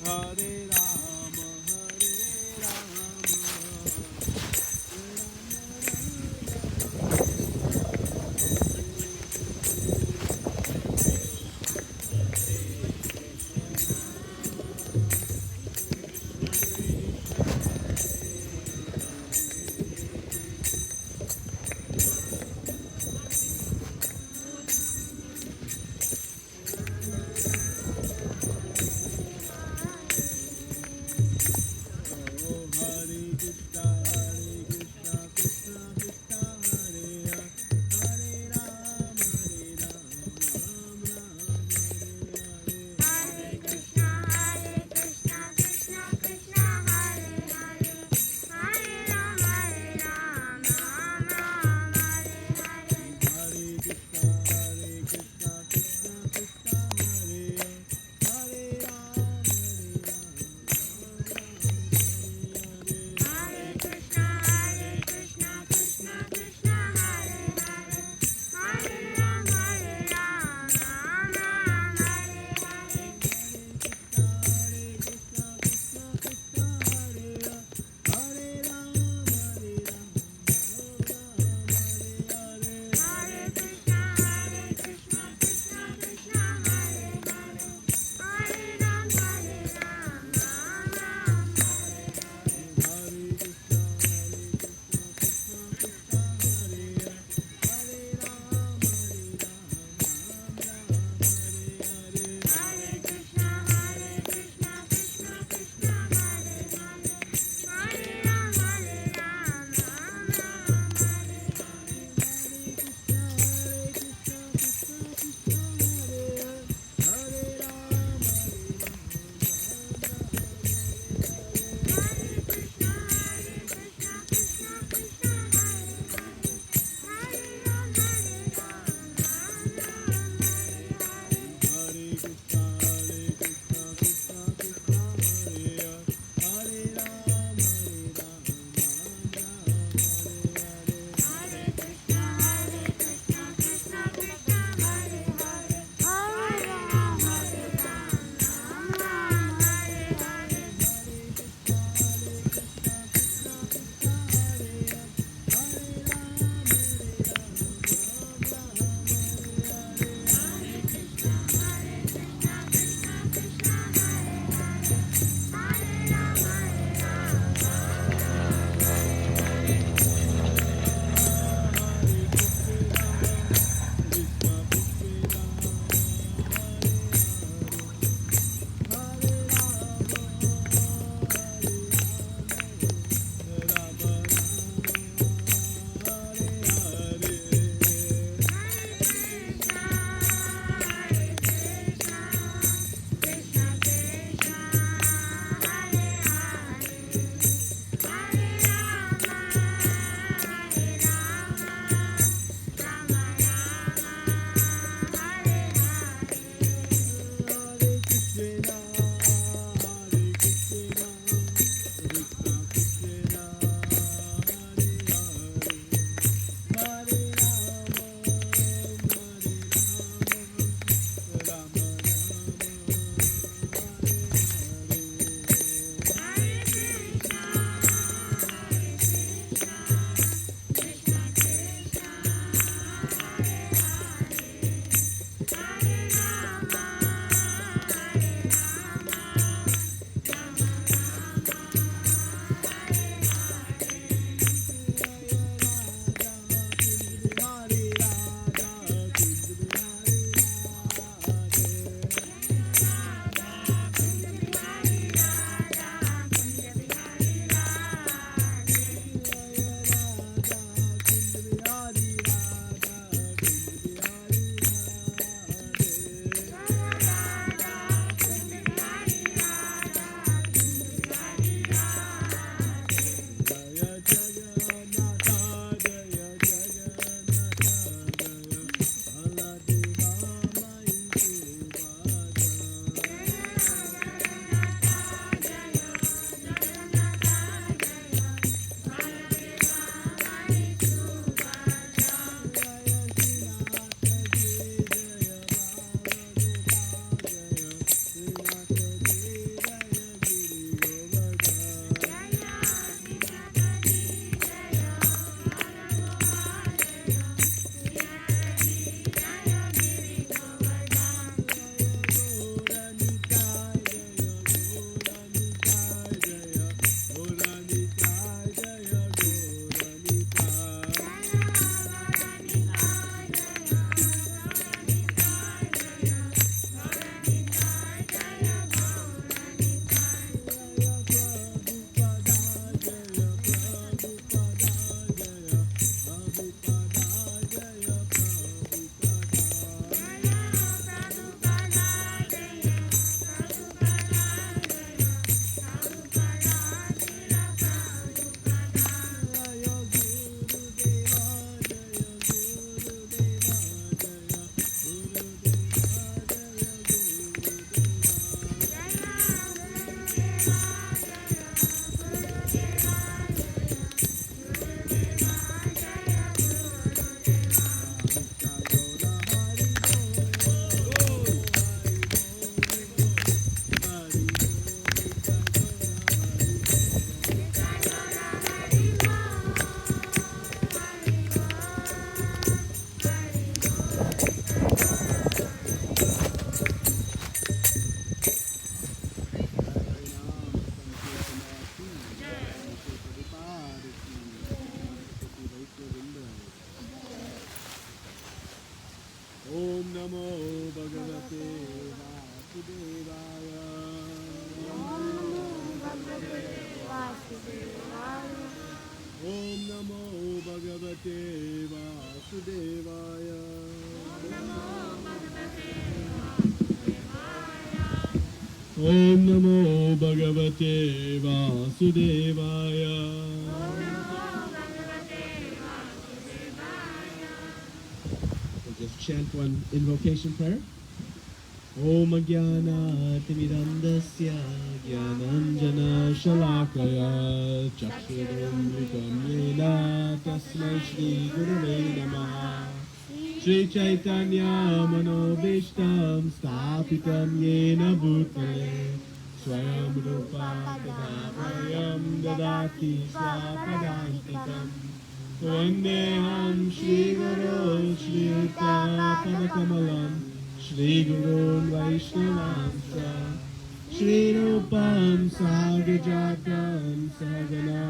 Hare Rama, Hare Rama, Om Namo Bhagavate Vasudevaya. Om Namo Bhagavate Vasudevaya. We'll just chant one invocation prayer. Om Jnana Timirandasya Jnananjana Shalakaya Chakshurumritam Yena Tasmai Shri Gurave Namaha. Shri Chaitanya Manobishtam Stapitam Yena Bhutale Swayam Rupa Tadavayam Dadati Swapadantikam Vandeham Shri Guru Shri Padakamalam Shri Gurun Vaishnavamsa Shri Rupam Sahajatam Sahagana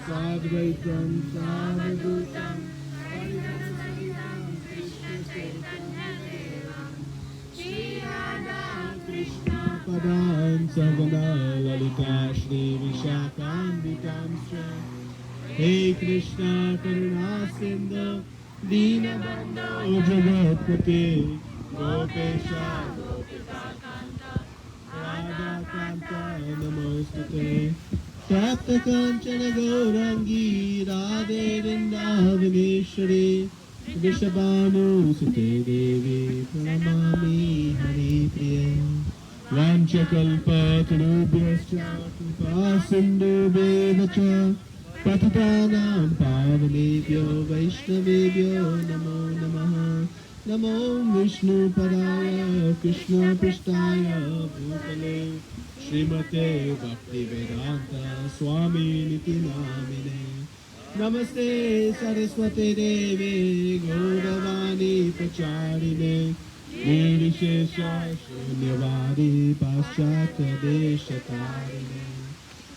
Sadvaitam Savadutam Shri Radha Krishna Padam Savana Lalita Shri Vishakambikam Shri Hey Krishna Karuna Sindhu Dinabandhu Jagatpate Gopesha Radha Kanta Namostate Tapta Kanchana Gaurangi Radhe Vrindavaneshwari Vishabhanu Sute Devi Pranamami Hari Priya Vanchakalpa Tarubhyascha Kripa Sindhu Bevacha Patitanam Pavanebhyo Vaishnavebhyo Namo Namaha Namo Vishnu Padaya Krishna Prishtaya Bhutale Srimate Bhakti Vedanta Swami Niti Namine Namaste Saraswate Devi Gauravani Pacharine Nirvishesha Shunyavadi Paschata Deshatarine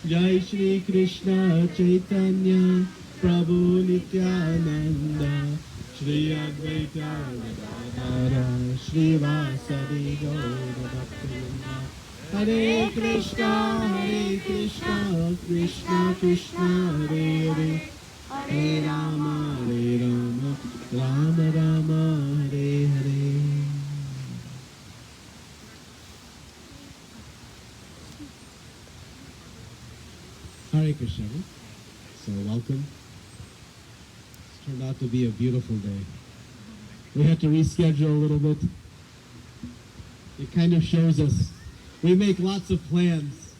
Jai Shri Krishna Chaitanya Prabhu Nityananda Shri Advaita Gadadara Shri Vasadi Gaura Bhaktivinoda Hare Krishna Krishna Krishna Hare Hare Hare Rama Rama Rama Hare Hare. Hare Krishna. So welcome. It's turned out to be a beautiful day. We had to reschedule a little bit. It kind of shows us we make lots of plans,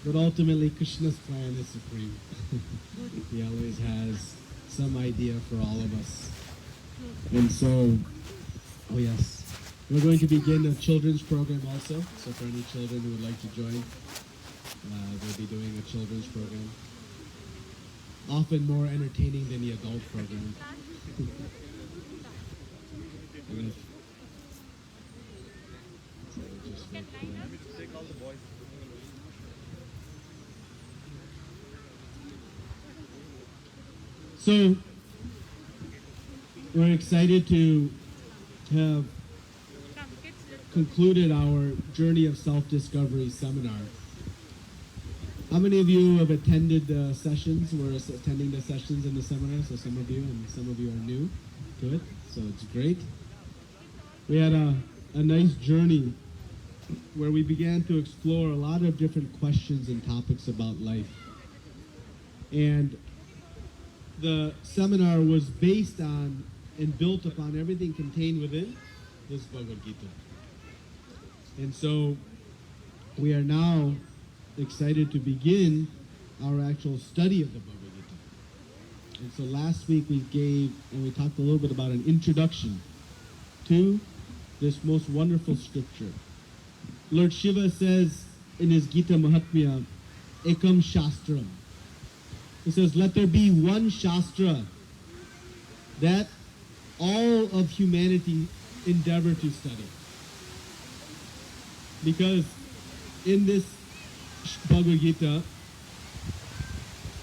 but ultimately Krishna's plan is supreme. He always has some idea for all of us. And so, oh yes, we're going to begin a children's program also. So for any children who would like to join, we'll be doing a children's program. Often more entertaining than the adult program. So, we're excited to have concluded our Journey of Self-Discovery seminar. How many of you have attended the sessions? We're attending the sessions in the seminar, so some of you, and some of you are new to it, so it's great. We had a nice journey where we began to explore a lot of different questions and topics about life. And the seminar was based on and built upon everything contained within this Bhagavad Gita. And so we are now excited to begin our actual study of the Bhagavad Gita. And so last week we talked a little bit about an introduction to this most wonderful scripture. Lord Shiva says in his Gita Mahatmya, Ekam Shastram. He says, let there be one Shastra that all of humanity endeavor to study. Because in this Bhagavad Gita,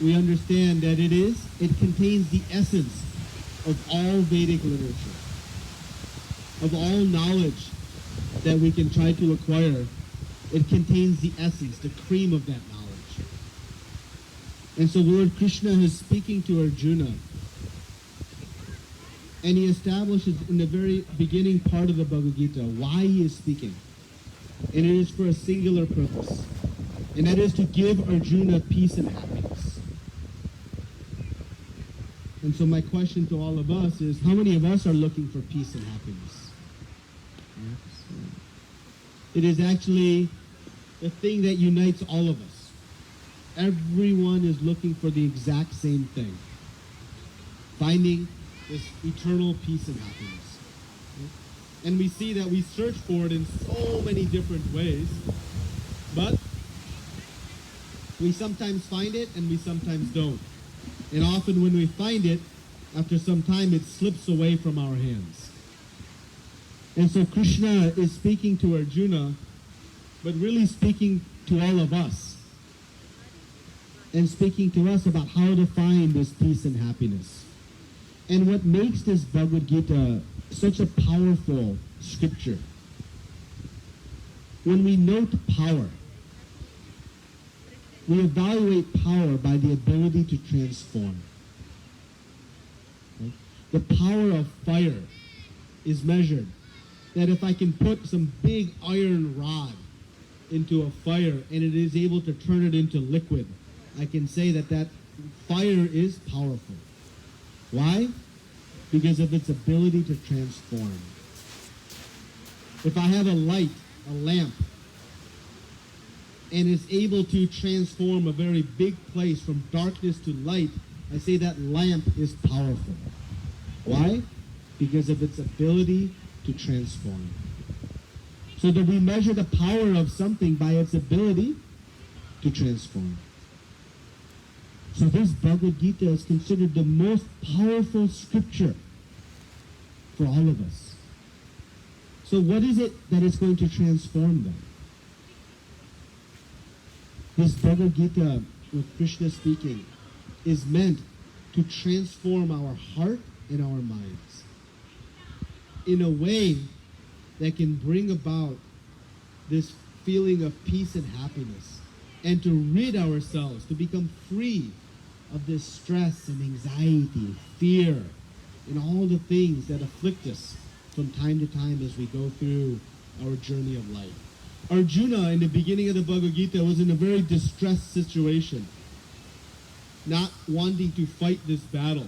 we understand that it contains the essence of all Vedic literature, of all knowledge that we can try to acquire It contains the essence, the cream of that knowledge. And so Lord Krishna is speaking to Arjuna, and he establishes in the very beginning part of the Bhagavad Gita why he is speaking. And it is for a singular purpose, and that is to give Arjuna peace and happiness. And so my question to all of us is, how many of us are looking for peace and happiness? It is actually the thing that unites all of us. Everyone is looking for the exact same thing. Finding this eternal peace and happiness. And we see that we search for it in so many different ways, but we sometimes find it and we sometimes don't. And often when we find it, after some time it slips away from our hands. And so Krishna is speaking to Arjuna, but really speaking to all of us. And speaking to us about how to find this peace and happiness. And what makes this Bhagavad Gita such a powerful scripture, when we note power, we evaluate power by the ability to transform. Right? The power of fire is measured that if I can put some big iron rod into a fire and it is able to turn it into liquid, I can say that that fire is powerful. Why? Because of its ability to transform. If I have a light, a lamp, and it's able to transform a very big place from darkness to light, I say that lamp is powerful. Why? Because of its ability to transform. So that we measure the power of something by its ability to transform. So this Bhagavad Gita is considered the most powerful scripture for all of us. So what is it that is going to transform them? This Bhagavad Gita, with Krishna speaking, is meant to transform our heart and our minds in a way that can bring about this feeling of peace and happiness, and to rid ourselves, to become free of this stress and anxiety, fear, and all the things that afflict us from time to time as we go through our journey of life. Arjuna, in the beginning of the Bhagavad Gita, was in a very distressed situation, not wanting to fight this battle.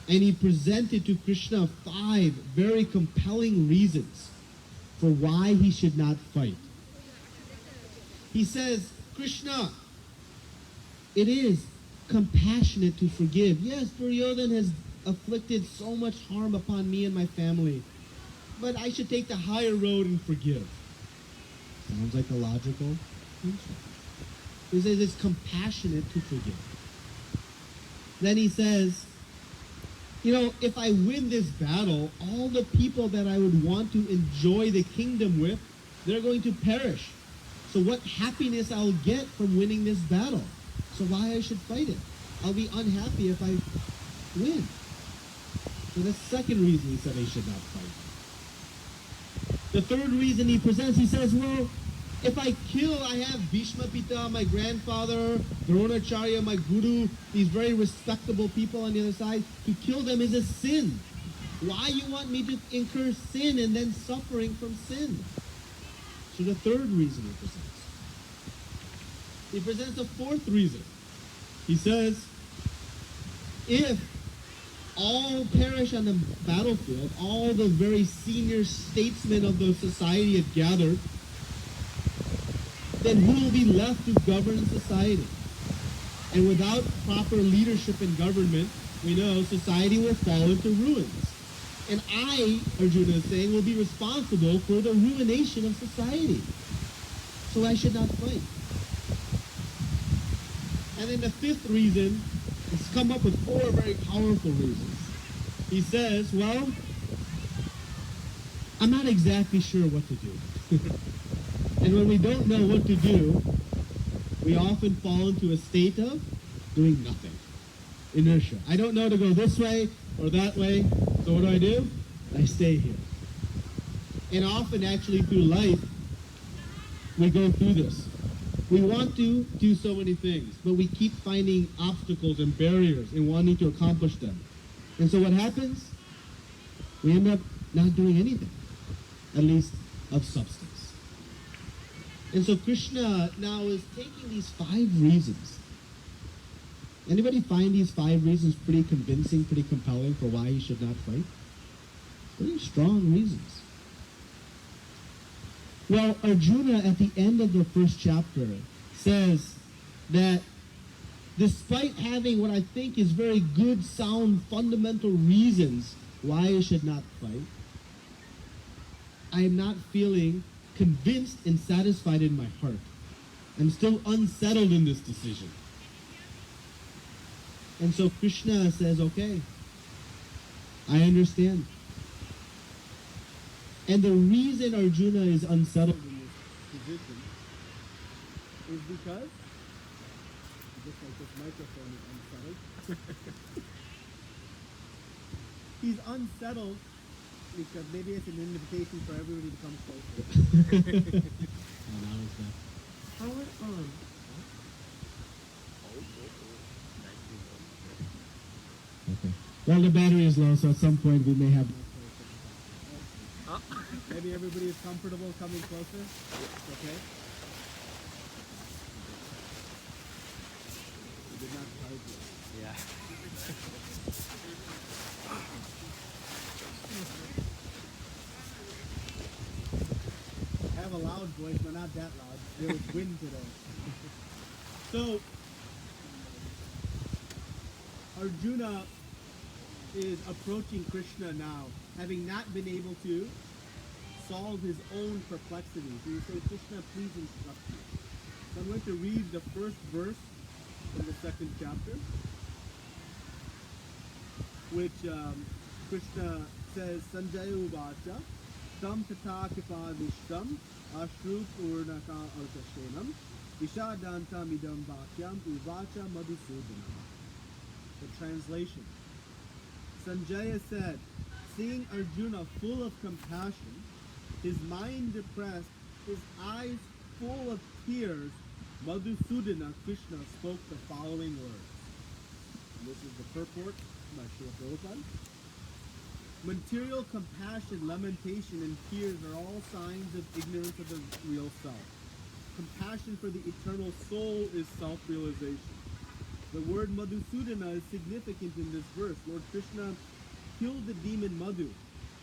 And he presented to Krishna 5 very compelling reasons for why he should not fight. He says, Krishna, it is compassionate to forgive. Yes, Duryodhana has afflicted so much harm upon me and my family, but I should take the higher road and forgive. Sounds like a logical answer. He says it's compassionate to forgive. Then he says, you know, if I win this battle, all the people that I would want to enjoy the kingdom with, they're going to perish. So what happiness I'll get from winning this battle? So why I should fight it? I'll be unhappy if I win. So the second reason he said I should not fight. The third reason he presents, he says, well, if I kill, I have Bhishma Pita, my grandfather, Dronacharya, my guru, these very respectable people on the other side. To kill them is a sin. Why you want me to incur sin and then suffering from sin? So the third reason he presents. He presents a fourth reason. He says, if all perish on the battlefield, all the very senior statesmen of the society have gathered, then who will be left to govern society? And without proper leadership and government, we know society will fall into ruins. And I, Arjuna is saying, will be responsible for the ruination of society. So I should not fight. And then the fifth reason is come up with 4 very powerful reasons. He says, well, I'm not exactly sure what to do. And when we don't know what to do, we often fall into a state of doing nothing. Inertia. I don't know to go this way or that way, so what do? I stay here. And often actually through life, we go through this. We want to do so many things, but we keep finding obstacles and barriers in wanting to accomplish them. And so what happens? We end up not doing anything, at least of substance. And so Krishna now is taking these 5 reasons. Anybody find these 5 reasons pretty convincing, pretty compelling for why he should not fight? Pretty strong reasons. Well, Arjuna at the end of the first chapter says that despite having what I think is very good, sound, fundamental reasons why I should not fight, I am not feeling convinced and satisfied in my heart. I'm still unsettled in this decision. And so Krishna says, okay, I understand. And the reason Arjuna is unsettled in this position is because, just like this microphone is unsettled, he's unsettled because maybe it's an invitation for everybody to come closer. Oh, now it's back. Power on. Okay. Well, the battery is low, so at some point we may have... Maybe everybody is comfortable coming closer? Okay. We did not charge you. Yeah. I have a loud voice, but not that loud. There was wind today. So, Arjuna is approaching Krishna now, having not been able to solve his own perplexity. So you say, Krishna, please instruct me. So I'm going to read the first verse from the second chapter, which Krishna says, Sanjaya Uvacha, Tam Tata Kipadishtam, Ashru Purnaka Artashenam, Vishadanta Midam Bhakyam, Uvacha Madhusudana. The translation. Sanjaya said, seeing Arjuna full of compassion, his mind depressed, his eyes full of tears, Madhusudana, Krishna, spoke the following words. And this is the purport by Srila Prabhupada. Material compassion, lamentation, and tears are all signs of ignorance of the real self. Compassion for the eternal soul is self-realization. The word Madhusudana is significant in this verse. Lord Krishna killed the demon Madhu,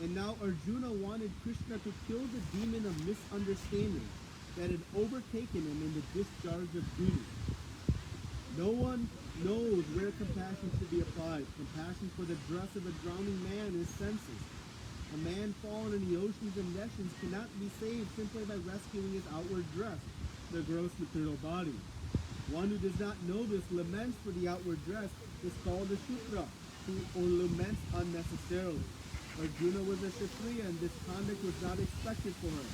and now Arjuna wanted Krishna to kill the demon of misunderstanding that had overtaken him in the discharge of duty. No one knows where compassion should be applied. Compassion for the dress of a drowning man is senseless. A man fallen in the oceans and nescience cannot be saved simply by rescuing his outward dress, the gross material body. One who does not know this laments for the outward dress is called a Shudra, or laments unnecessarily. Arjuna was a Kshatriya, and this conduct was not expected for him.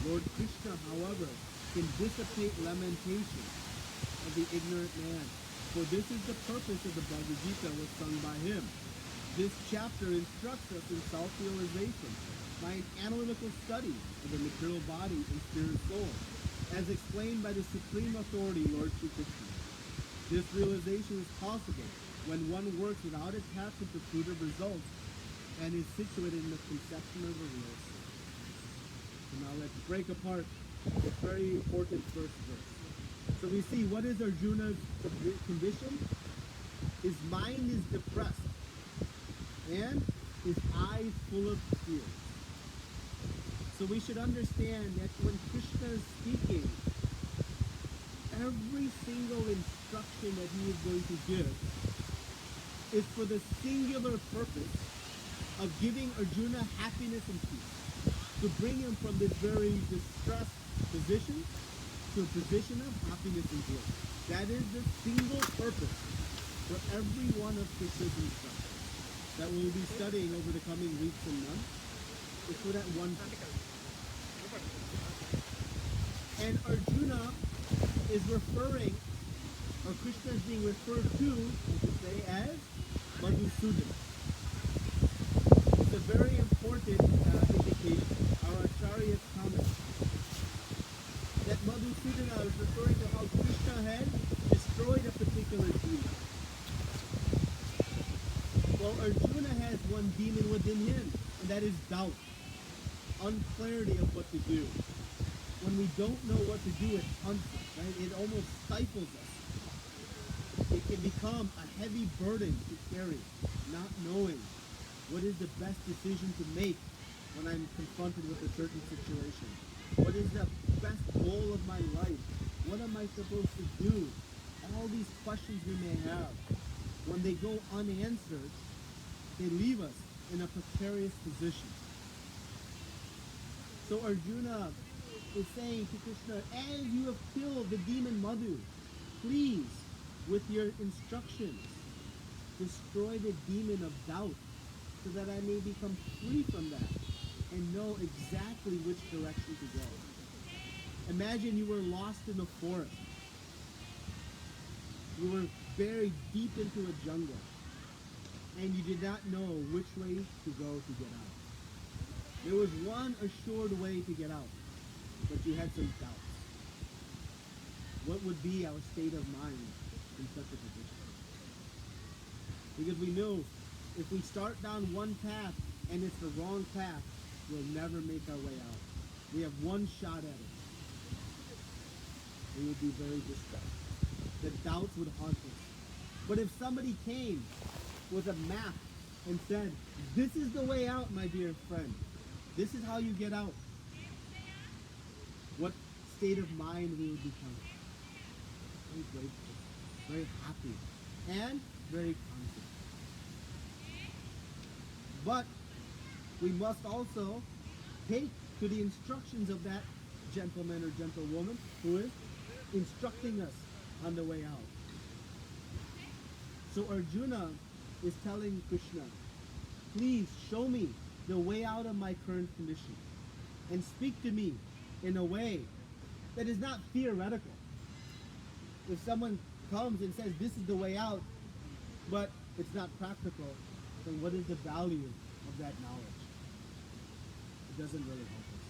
Lord Krishna, however, can dissipate lamentation of the ignorant man, for this is the purpose of the Bhagavad Gita was sung by him. This chapter instructs us in self-realization by an analytical study of the material body and spirit soul, as explained by the supreme authority, Lord Shri Krishna. This realization is possible when one works without attachment to fruitive results and is situated in the conception of the real soul. So now let's break apart this very important first verse. So we see, what is Arjuna's condition? His mind is depressed and his eyes full of tears. So we should understand that when Krishna is speaking, every single instruction that he is going to give is for the singular purpose of giving Arjuna happiness and peace, to bring him from this very distressed position to a position of happiness and joy. That is the single purpose for every one of Krishna's instructions that we'll be studying over the coming weeks and months. Is for that one purpose. And Arjuna is referring, or Krishna is being referred to, you could say, as Madhusudana. It's a very important indication. Our Acharya's comment that and that is doubt, unclarity of what to do. When we don't know what to do, it haunts us, right? It almost stifles us. It can become a heavy burden to carry, not knowing what is the best decision to make when I'm confronted with a certain situation. What is the best goal of my life? What am I supposed to do? All these questions we may have, when they go unanswered, they leave us in a precarious position. So Arjuna is saying to Krishna, as you have killed the demon Madhu, please, with your instructions, destroy the demon of doubt so that I may become free from that and know exactly which direction to go. Imagine you were lost in the forest. You were buried deep into a jungle and you did not know which way to go to get out. There was one assured way to get out, but you had some doubts. What would be our state of mind in such a position? Because we know if we start down one path and it's the wrong path, we'll never make our way out. We have one shot at it. We would be very distressed. The doubts would haunt us. But if somebody came with a map and said, this is the way out, my dear friend. This is how you get out. What state of mind we would become. Very grateful, very happy, and very confident. But we must also take to the instructions of that gentleman or gentlewoman who is instructing us on the way out. So Arjuna is telling Krishna, please show me the way out of my current condition and speak to me in a way that is not theoretical. If someone comes and says this is the way out, but it's not practical, then what is the value of that knowledge? It doesn't really help us.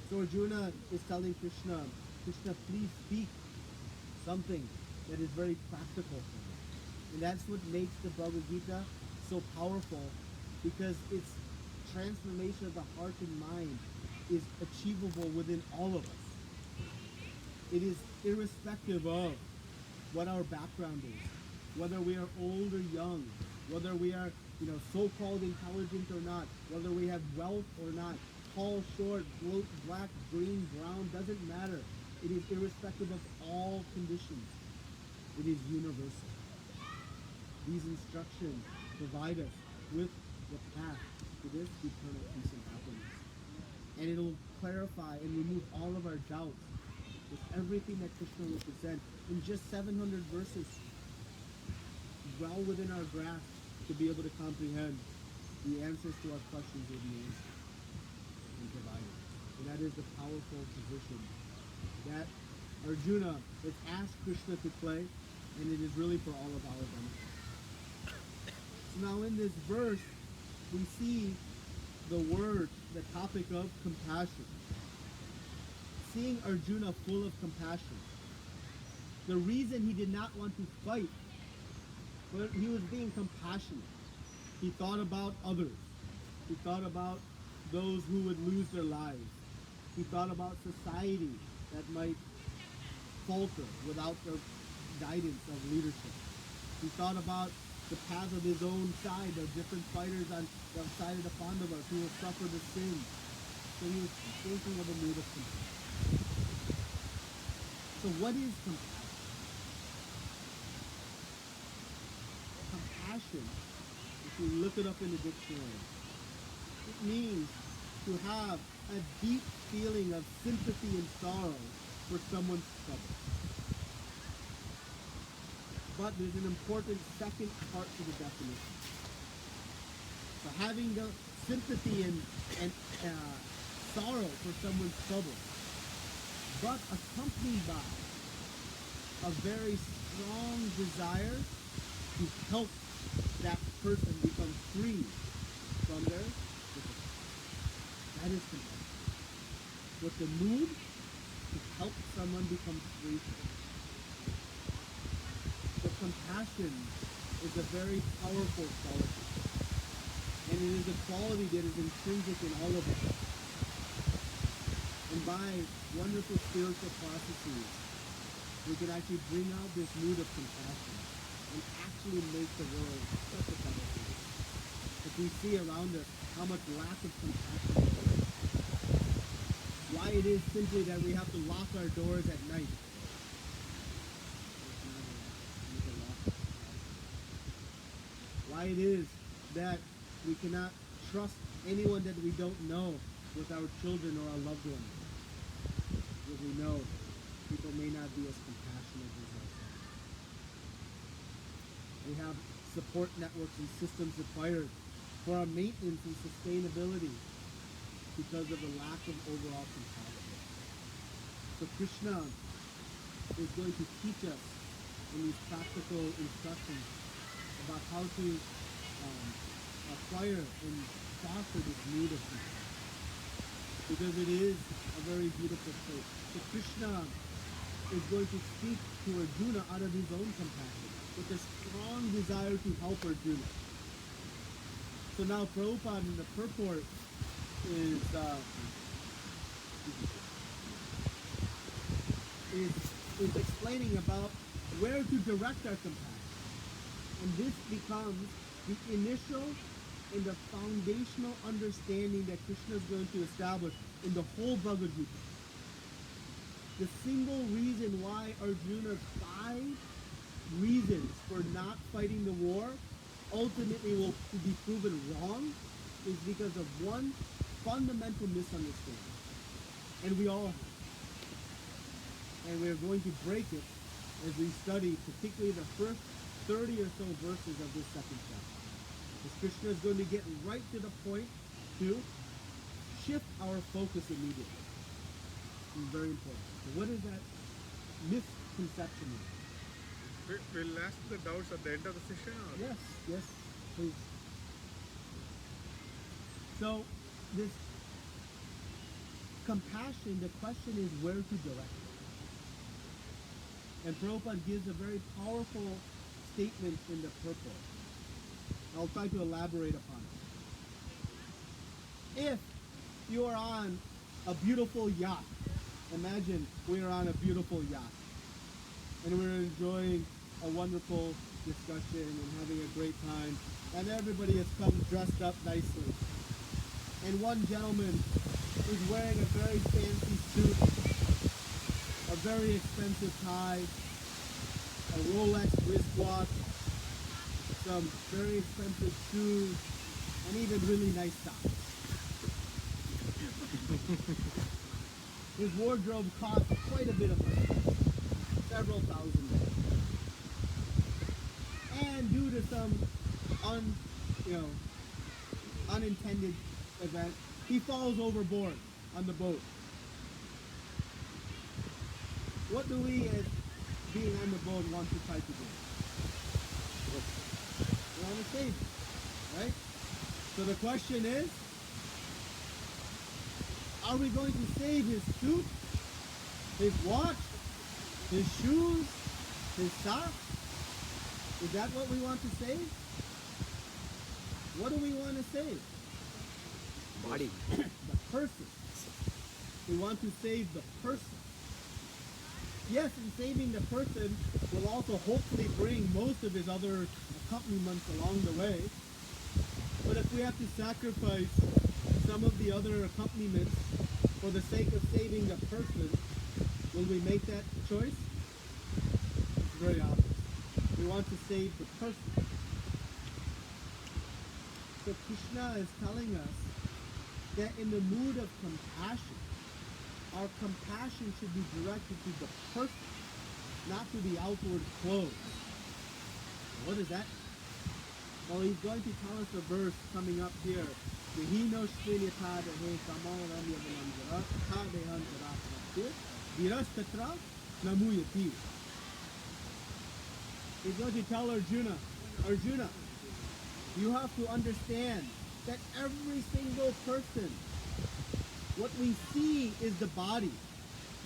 So Arjuna is telling Krishna, Krishna, please speak something that is very practical for me. And that's what makes the Bhagavad Gita so powerful, because its transformation of the heart and mind is achievable within all of us. It is irrespective of what our background is, whether we are old or young, whether we are, so-called intelligent or not, whether we have wealth or not, tall, short, black, green, brown, doesn't matter. It is irrespective of all conditions. It is universal. These instructions provide us with the path to this eternal peace and happiness. And it will clarify and remove all of our doubts with everything that Krishna will present in just 700 verses, well within our grasp to be able to comprehend the answers to our questions will be answered and provided. And that is the powerful position that Arjuna has asked Krishna to play, and it is really for all of our benefit. So now in this verse, we see the word, the topic of compassion. Seeing Arjuna full of compassion. The reason he did not want to fight, but he was being compassionate. He thought about others. He thought about those who would lose their lives. He thought about society that might falter without the guidance of leadership. He thought about the path of his own side, the different fighters on the side of the Pandavas who will suffer the sins. So he was thinking of the need of compassion. So what is compassion? Compassion, if you look it up in the dictionary, it means to have a deep feeling of sympathy and sorrow for someone's trouble. But there's an important second part to the definition. So having the sympathy and sorrow for someone's trouble, but accompanied by a very strong desire to help that person become free from their difficulty. That is compassion. With the mood to help someone become free from it. So compassion is a very powerful quality. And And it is a quality that is intrinsic in all of us. And by wonderful spiritual processes, we can actually bring out this mood of compassion and actually make the world such a better place. If we see around us how much lack of compassion there is, why it is simply that we have to lock our doors at night. Why it is that we cannot trust anyone that we don't know with our children or our loved ones. Because we know people may not be as compassionate as ourselves. We have support networks and systems required for our maintenance and sustainability because of the lack of overall compassion. So Krishna is going to teach us in these practical instructions about how to acquire and foster this mood of compassion. Because it is a very beautiful trait. So Krishna is going to speak to Arjuna out of his own compassion, with a strong desire to help Arjuna. So now Prabhupada in the purport is explaining about where to direct our compassion. And this becomes the initial and the foundational understanding that Krishna is going to establish in the whole Bhagavad Gita. The single reason why Arjuna's 5 reasons for not fighting the war ultimately will be proven wrong is because of one fundamental misunderstanding. And we all have. And we're going to break it as we study particularly the first 30 or so verses of this second chapter. As Krishna is going to get right to the point to shift our focus immediately. It's very important. So what is that misconception mean? We'll ask the doubts at the end of the session? Or? Yes, please. So this compassion, the question is where to direct it. And Prabhupada gives a very powerful statement in the purport. I'll try to elaborate upon it. If you are on a beautiful yacht, imagine we are on a beautiful yacht, and we're enjoying a wonderful discussion and having a great time, and everybody has come dressed up nicely. And one gentleman is wearing a very fancy suit, a very expensive tie, a Rolex wristwatch, some very expensive shoes, and even really nice socks. His wardrobe cost quite a bit of money, several $1,000s. And due to some unintended event, he falls overboard on the boat. What do we, as being on the boat, want to try to do? We want to save him, right? So the question is, are we going to save his suit, his watch, his shoes, his socks? Is that what we want to save? What do we want to save? Body. The person. We want to save the person. Yes, in saving the person, we'll also hopefully bring most of his other accompaniments along the way. But if we have to sacrifice some of the other accompaniments for the sake of saving the person, will we make that choice? It's very obvious. We want to save the person. So Krishna is telling us that in the mood of compassion, our compassion should be directed to the person, not to the outward clothes. What is that? Well, he's going to tell us a verse coming up here. He's going to tell Arjuna, Arjuna, you have to understand that every single person, what we see is the body.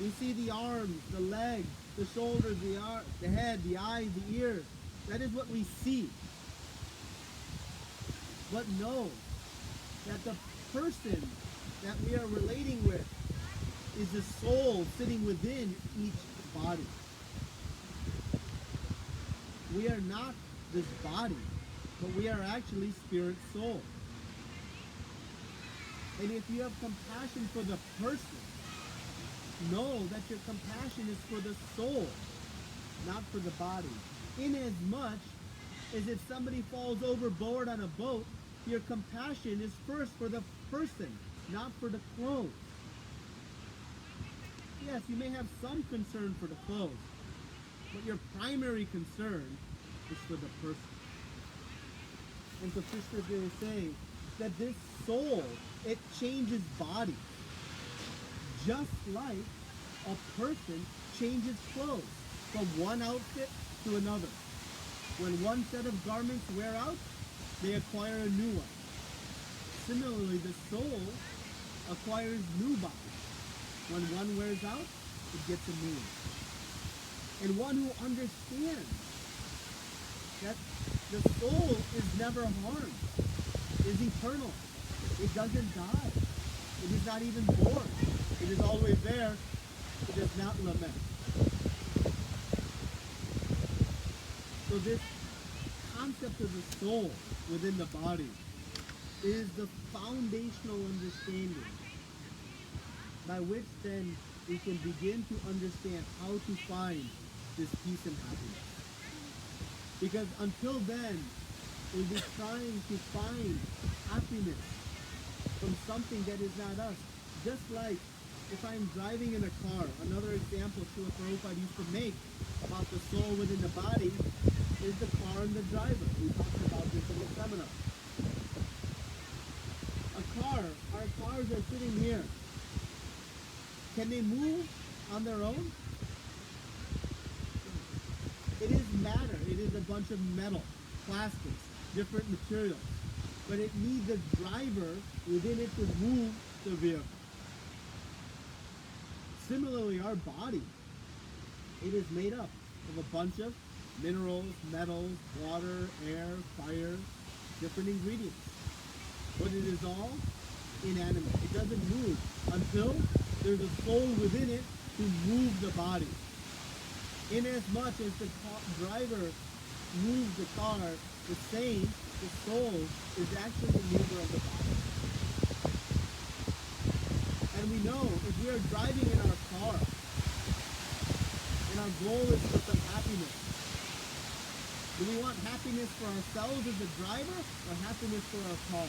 We see the arms, the legs, the shoulders, the head, the eyes, the ears. That is what we see. But no, that the person that we are relating with is the soul sitting within each body. We are not this body, but we are actually spirit soul. And if you have compassion for the person, know that your compassion is for the soul, not for the body. Inasmuch as if somebody falls overboard on a boat, your compassion is first for the person, not for the clothes. Yes, you may have some concern for the clothes, but your primary concern is for the person. And so Krishna is going to say that this soul, it changes bodies. Just like a person changes clothes from one outfit to another. When one set of garments wear out, they acquire a new one. Similarly, the soul acquires new bodies. When one wears out, it gets a new one. And one who understands that the soul is never harmed, is eternal. It doesn't die. It is not even born. It is always there. It does not lament. So this concept of the soul within the body is the foundational understanding by which then we can begin to understand how to find this peace and happiness. Because until then, we'll be trying to find happiness from something that is not us. Just like if I'm driving in a car, another example Srila Prabhupada used to make about the soul within the body is the car and the driver. We talked about this in the seminar. Our cars are sitting here. Can they move on their own? It is matter. It is a bunch of metal, plastics, different materials. But it needs a driver within it to move the vehicle. Similarly, our body, it is made up of a bunch of minerals, metals, water, air, fire, different ingredients. But it is all inanimate. It doesn't move until there's a soul within it to move the body. Inasmuch as the driver moves the car, the same, the soul is actually the mover of the body. And we know if we are driving in our car and our goal is for some happiness, do we want happiness for ourselves as the driver or happiness for our car?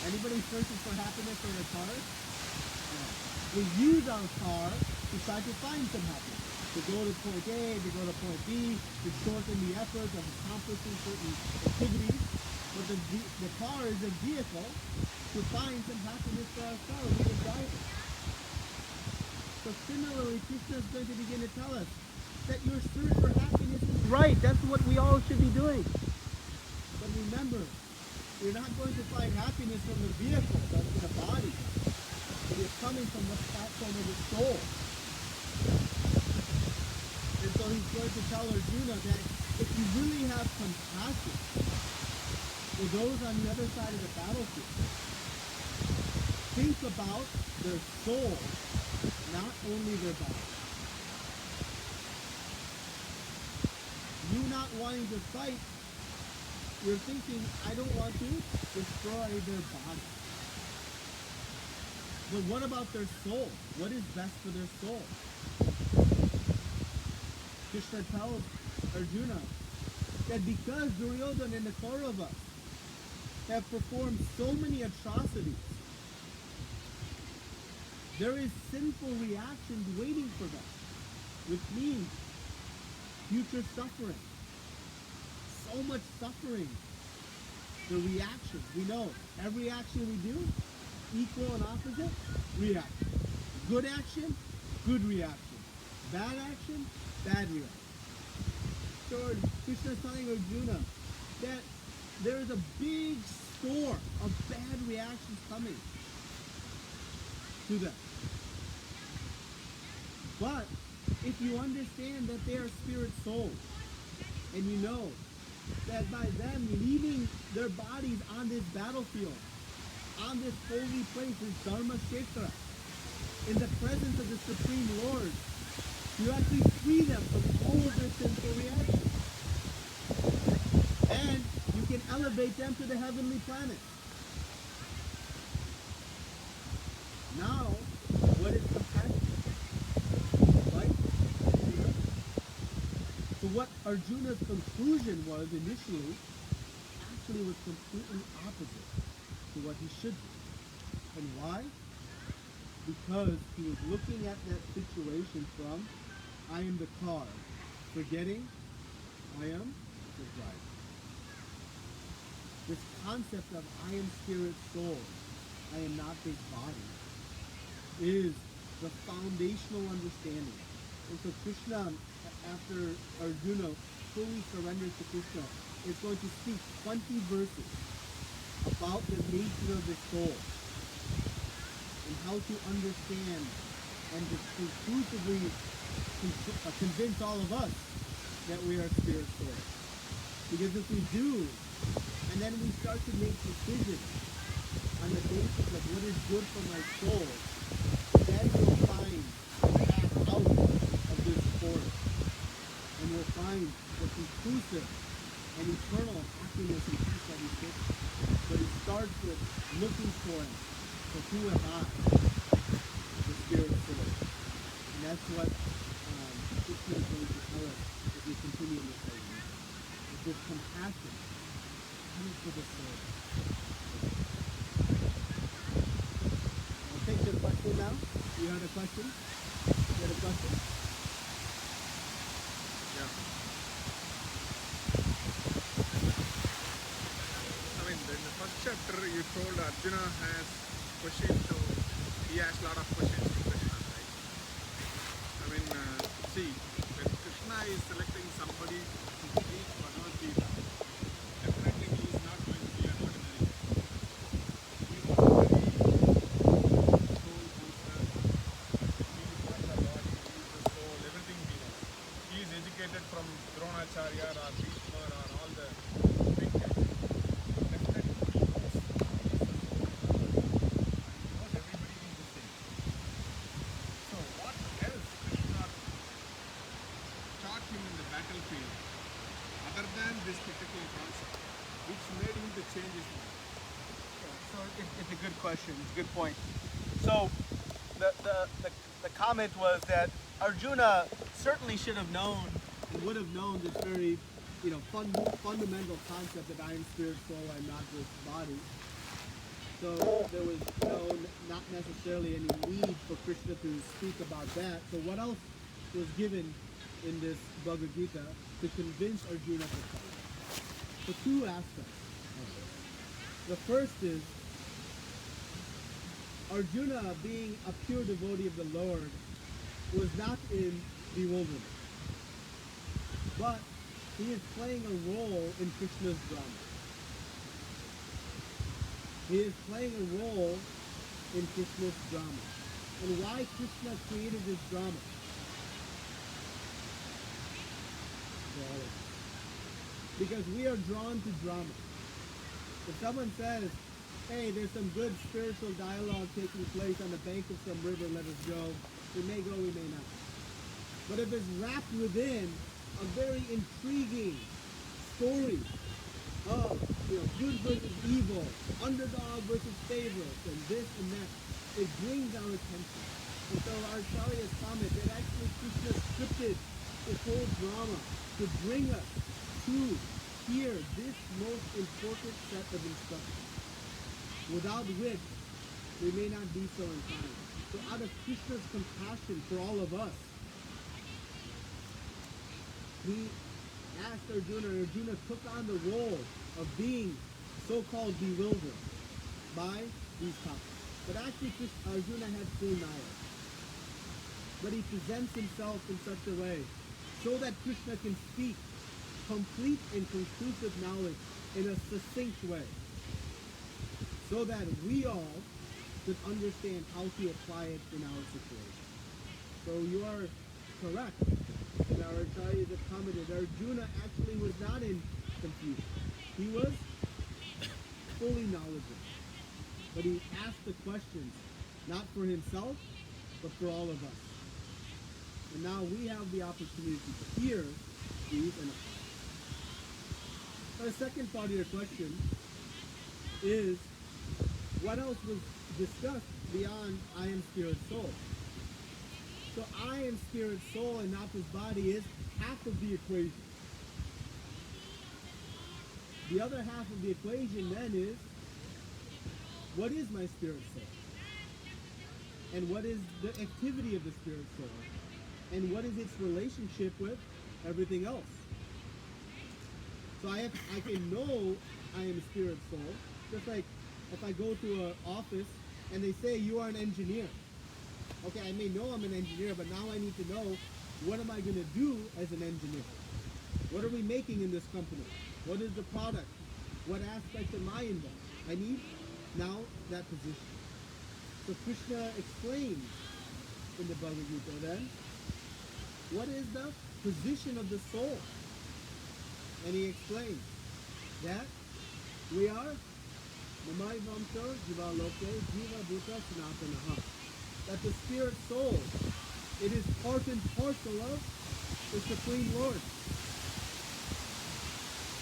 Anybody searching for happiness for their car? No. We use our car to try to find some happiness. To go to point A, to go to point B, to shorten the effort of accomplishing certain activities. But the car is a vehicle to find some happiness for ourselves as a driver. So similarly, Krishna is going to begin to tell us that your search for happiness is right. That's what we all should be doing. But remember, you're not going to find happiness from the vehicle that's in the body. It is coming from the platform of the soul. And so he's going to tell Arjuna that if you really have compassion for those on the other side of the battlefield, think about their soul, not only their body. You not wanting to fight, you're thinking, I don't want to destroy their body. But what about their soul? What is best for their soul? Krishna tells Arjuna that because Duryodhana and the Kauravas have performed so many atrocities, there is sinful reactions waiting for them, which means future suffering. So much suffering. The reactions. We know every action we do, equal and opposite reaction. Good action, good reaction. Bad action, bad reaction. So Krishna is telling Arjuna that there is a big store of bad reactions coming to them. But if you understand that they are spirit souls, and you know that by them leaving their bodies on this battlefield, on this holy place, this Dharma Kshetra, in the presence of the Supreme Lord, you actually free them from all of their sinful reactions. And you can elevate them to the heavenly planet. Now, what is compassion? Right? So what Arjuna's conclusion was initially actually was completely opposite to what he should do. And why? Because he was looking at that situation from, I am the car, forgetting I am the driver. This concept of I am spirit soul, I am not this body, is the foundational understanding. And so Krishna, after Arjuna fully surrenders to Krishna, is going to speak 20 verses about the nature of the soul and how to understand and to conclusively convince all of us that we are spirit soul. Because if we do, and then we start to make decisions on the basis of what is good for my soul, then we'll find the path out of this forest. And we'll find the conclusive and eternal happiness and peace that we seek. But it starts with looking for it. So who am I? The spirit soul. And that's what Krishna is going to tell us as we continue in this segment. It's this compassion coming for the soul. I'll take the question now. You had a question? You had a question? Yeah. I mean, in the first chapter, you told Arjuna has questions to, he has a lot of questions to Krishna, right? I mean, see, when Krishna is selecting somebody to teach Bhagavad Gita, definitely he is not going to be an ordinary guy. He is a very soul booster. He is like the body, he is the soul, everything he knows. He is educated from Dronacharya or Bhishma or all the big guys. Definitely he knows he is the soul. He knows everybody is the same. So what else Krishna taught him in the battlefield other than this particular concept, which made him to change his mind? So it's a good question. It's a good point. So the comment was that Arjuna certainly should have known and would have known this very, fundamental concept that I am spirit, soul, I'm not this body. So there was not necessarily any need for Krishna to speak about that. So what else was given in this Bhagavad Gita to convince Arjuna to follow? So two aspects of this. The first is Arjuna, being a pure devotee of the Lord, was not in bewilderment, but he is playing a role in Krishna's drama. He is playing a role in Krishna's drama. And why Krishna created this drama? Because we are drawn to drama. If someone says, hey, there's some good spiritual dialogue taking place on the bank of some river, let us go. We may go, we may not. But if it's wrapped within a very intriguing story of good versus evil, underdog versus favorites, and this and that, it brings our attention. And so our Acharya's comment that actually Krishna scripted this whole drama to bring us to hear this most important set of instructions, without which we may not be so inclined. So out of Krishna's compassion for all of us, he asked Arjuna, and Arjuna took on the role of being so-called bewildered by these topics. But actually Arjuna had full knowledge. But he presents himself in such a way so that Krishna can speak complete and conclusive knowledge in a succinct way, so that we all could understand how to apply it in our situation. So you are correct. And our Acharya has commented, Arjuna actually was not in confused. He was fully knowledgeable. But he asked the questions not for himself, but for all of us. And now we have the opportunity to hear these and apply. Now, the second part of your question is, what else was discussed beyond I am spirit soul? So I am spirit soul and not this body is half of the equation. The other half of the equation then is, what is my spirit soul? And what is the activity of the spirit soul? And what is its relationship with everything else? So I can know I am a spirit soul, just like if I go to an office and they say you are an engineer. Okay, I may know I'm an engineer, but now I need to know, what am I going to do as an engineer? What are we making in this company? What is the product? What aspect am I involved? I need now that position. So Krishna explains in the Bhagavad Gita then, what is the position of the soul? And he explains that we are Namai Vamsa Jiva Loke Jiva Bhuta Sanatanaha. That the spirit soul, it is part and parcel of the Supreme Lord.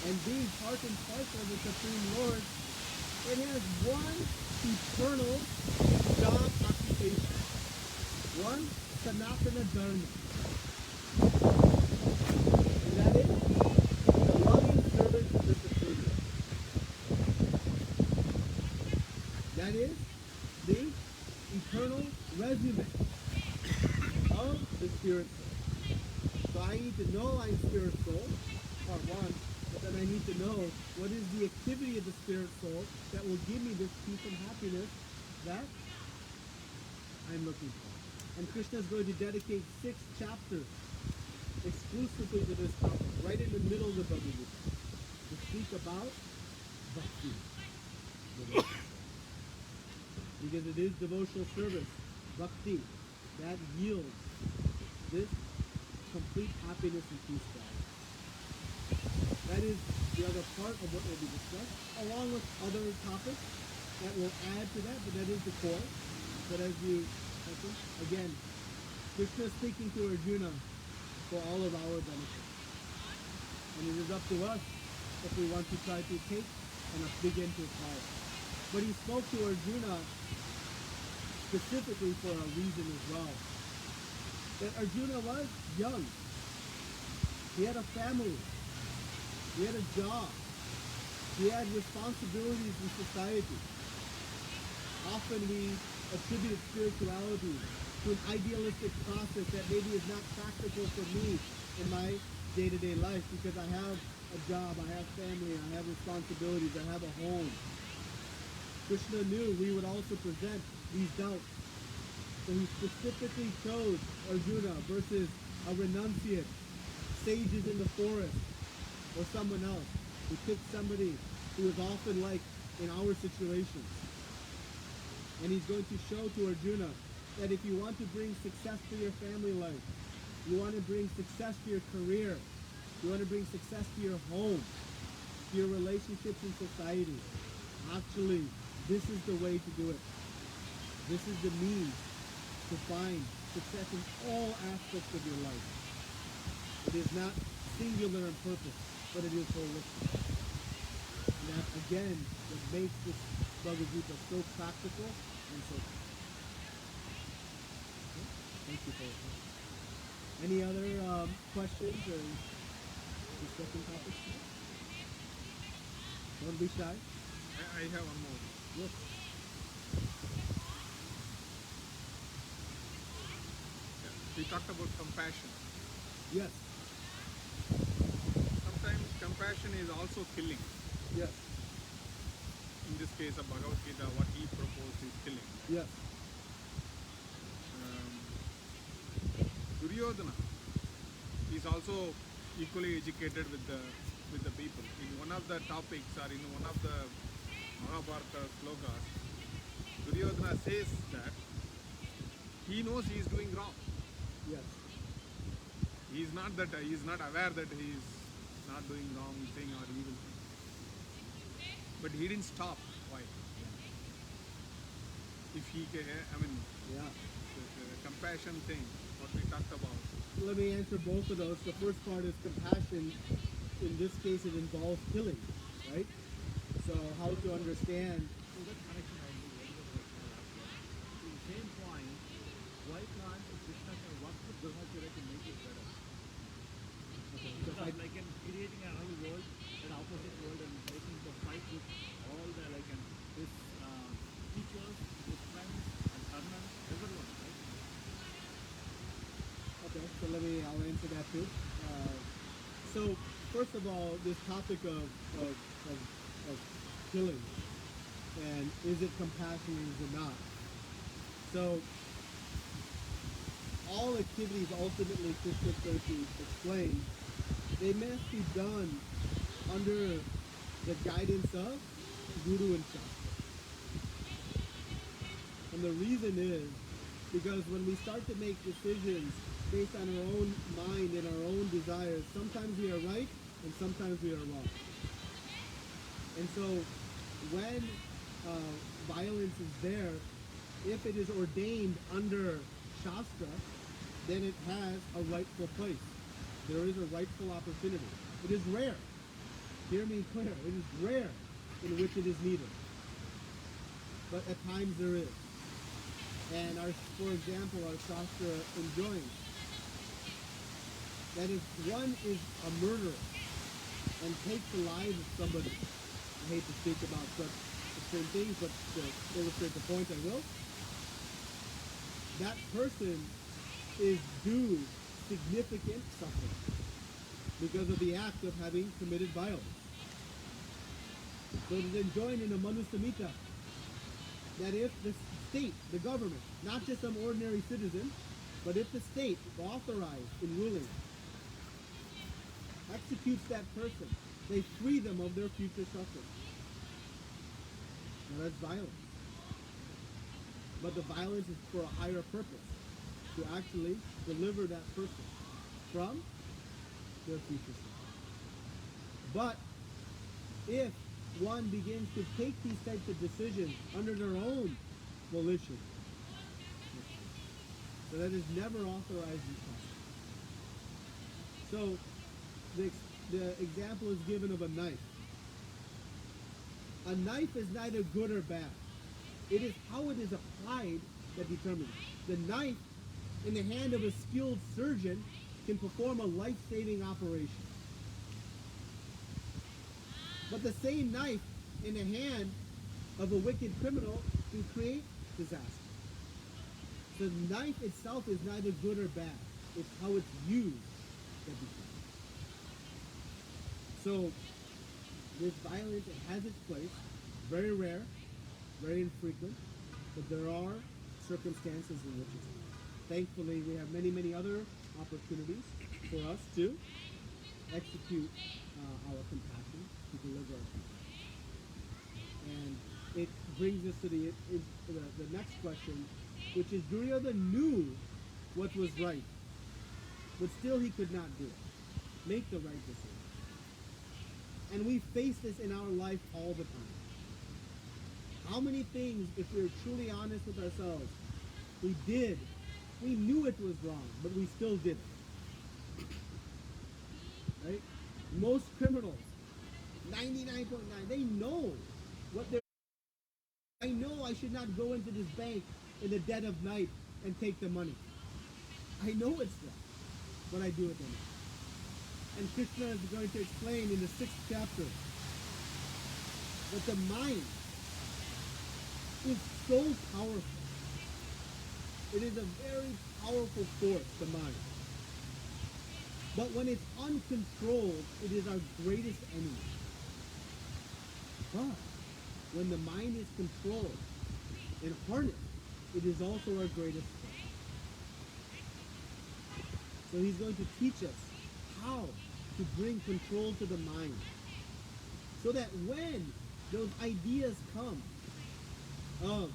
And being part and parcel of the Supreme Lord, it has one eternal job occupation. One Sanatana Dharma. And that is the loving service of the Supreme Lord. That is the eternal resume of the spirit soul. So I need to know I'm spirit soul, part one, but then I need to know what is the activity of the spirit soul that will give me this peace and happiness that I'm looking for. And Krishna is going to dedicate 6 chapters exclusively to this topic, right in the middle of the Bhagavad Gita, to speak about bhakti. Because it is devotional service, bhakti, that yields this complete happiness and peace to us. That is the other part of what will be discussed, along with other topics that will add to that, but that is the core. But as you mentioned, again, Krishna is speaking to Arjuna for all of our benefit. And it is up to us if we want to try to take and begin to apply it. But he spoke to Arjuna specifically for a reason as well. That Arjuna was young. He had a family. He had a job. He had responsibilities in society. Often we attribute spirituality to an idealistic process that maybe is not practical for me in my day-to-day life because I have a job, I have family, I have responsibilities, I have a home. Krishna knew we would also present these doubts. So he specifically chose Arjuna versus a renunciate, sages in the forest, or someone else. He picked somebody who is often like in our situations. And he's going to show to Arjuna that if you want to bring success to your family life, you want to bring success to your career, you want to bring success to your home, to your relationships in society, actually, this is the way to do it. This is the means to find success in all aspects of your life. It is not singular in purpose, but it is holistic. And that, again, what makes this Bhagavad Gita so practical and so okay. Thank you for it. Any other questions or discussion topics? Don't be shy. I have one more. Yes. We talked about compassion. Yes. Sometimes compassion is also killing. Yes. In this case of Bhagavad Gita, what he proposed is killing. Yes. Duryodhana is also equally educated with the people. In one of the topics or in one of the Mahabharata slokas, Duryodhana says that he knows he is doing wrong. Yes. He is not aware that he is not doing wrong thing or evil thing. But he didn't stop. Why? If he can, I mean, Yeah. the compassion thing, what we talked about. Let me answer both of those. The first part is compassion. In this case, it involves killing, right? So how to understand? So that connection I need. To the same point, why can't Krishna can work with Brahmacharya to make it better? Okay. So Because like in creating another world, an opposite world, and making the fight with all the like his teachers, his friends, and Arjuna, everyone, right? Okay, so I'll answer that too. So first of all, this topic of killing and is it compassion or is it not? So all activities ultimately Krishna Kirti explained, they must be done under the guidance of Guru and Shastra. And the reason is because when we start to make decisions based on our own mind and our own desires, sometimes we are right and sometimes we are wrong. And so when violence is there, if it is ordained under Shastra, then it has a rightful place. There is a rightful opportunity. It is rare. Hear me clear. It is rare in which it is needed. But at times there is. And for example, our Shastra enjoins that if one is a murderer and takes the lives of somebody, I hate to speak about such extreme things, but to illustrate the point I will, that person is due significant suffering because of the act of having committed violence. So it is enjoined in the Manu Samhita that if the state, the government, not just some ordinary citizen, but if the state, authorized in ruling, executes that person, they free them of their future suffering. Now that's violence. But the violence is for a higher purpose, to actually deliver that person from their future suffering. But if one begins to take these types of decisions under their own volition, so that is never authorized in Shastra. So the example is given of a knife. A knife is neither good or bad. It is how it is applied that determines it. The knife in the hand of a skilled surgeon can perform a life-saving operation. But the same knife in the hand of a wicked criminal can create disaster. The knife itself is neither good or bad. It's how it's used that determines. So this violence, it has its place, very rare, very infrequent, but there are circumstances in which it's thankfully we have many, many other opportunities for us to execute our compassion, to deliver our compassion. And it brings us to the next question, which is Duryodhana knew what was right, but still he could not do it. Make the right decision. And we face this in our life all the time. How many things, if we're truly honest with ourselves, we knew it was wrong, but we still did it. Right? Most criminals, 99.9, they know what they're. I know I should not go into this bank in the dead of night and take the money. I know it's wrong, but I do it anyway. And Krishna is going to explain in the 6th chapter that the mind is so powerful. It is a very powerful force, the mind. But when it's uncontrolled, it is our greatest enemy. But when the mind is controlled and harnessed, it is also our greatest friend. So he's going to teach us how to bring control to the mind, so that when those ideas come of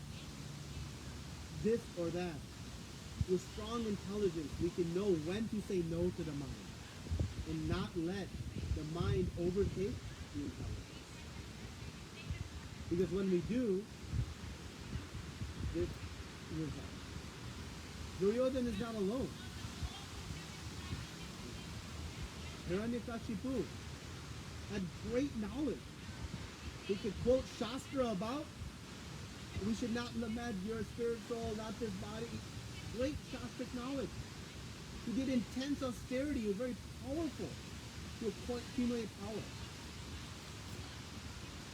this or that, with strong intelligence, we can know when to say no to the mind and not let the mind overtake the intelligence. Because when we do, this results. Duryodhana is not alone. Hiranyakashipu had great knowledge. He could quote Shastra about, we should not lament your spirit soul, not this body. Great Shastric knowledge. He did intense austerity. He was very powerful to accumulate power.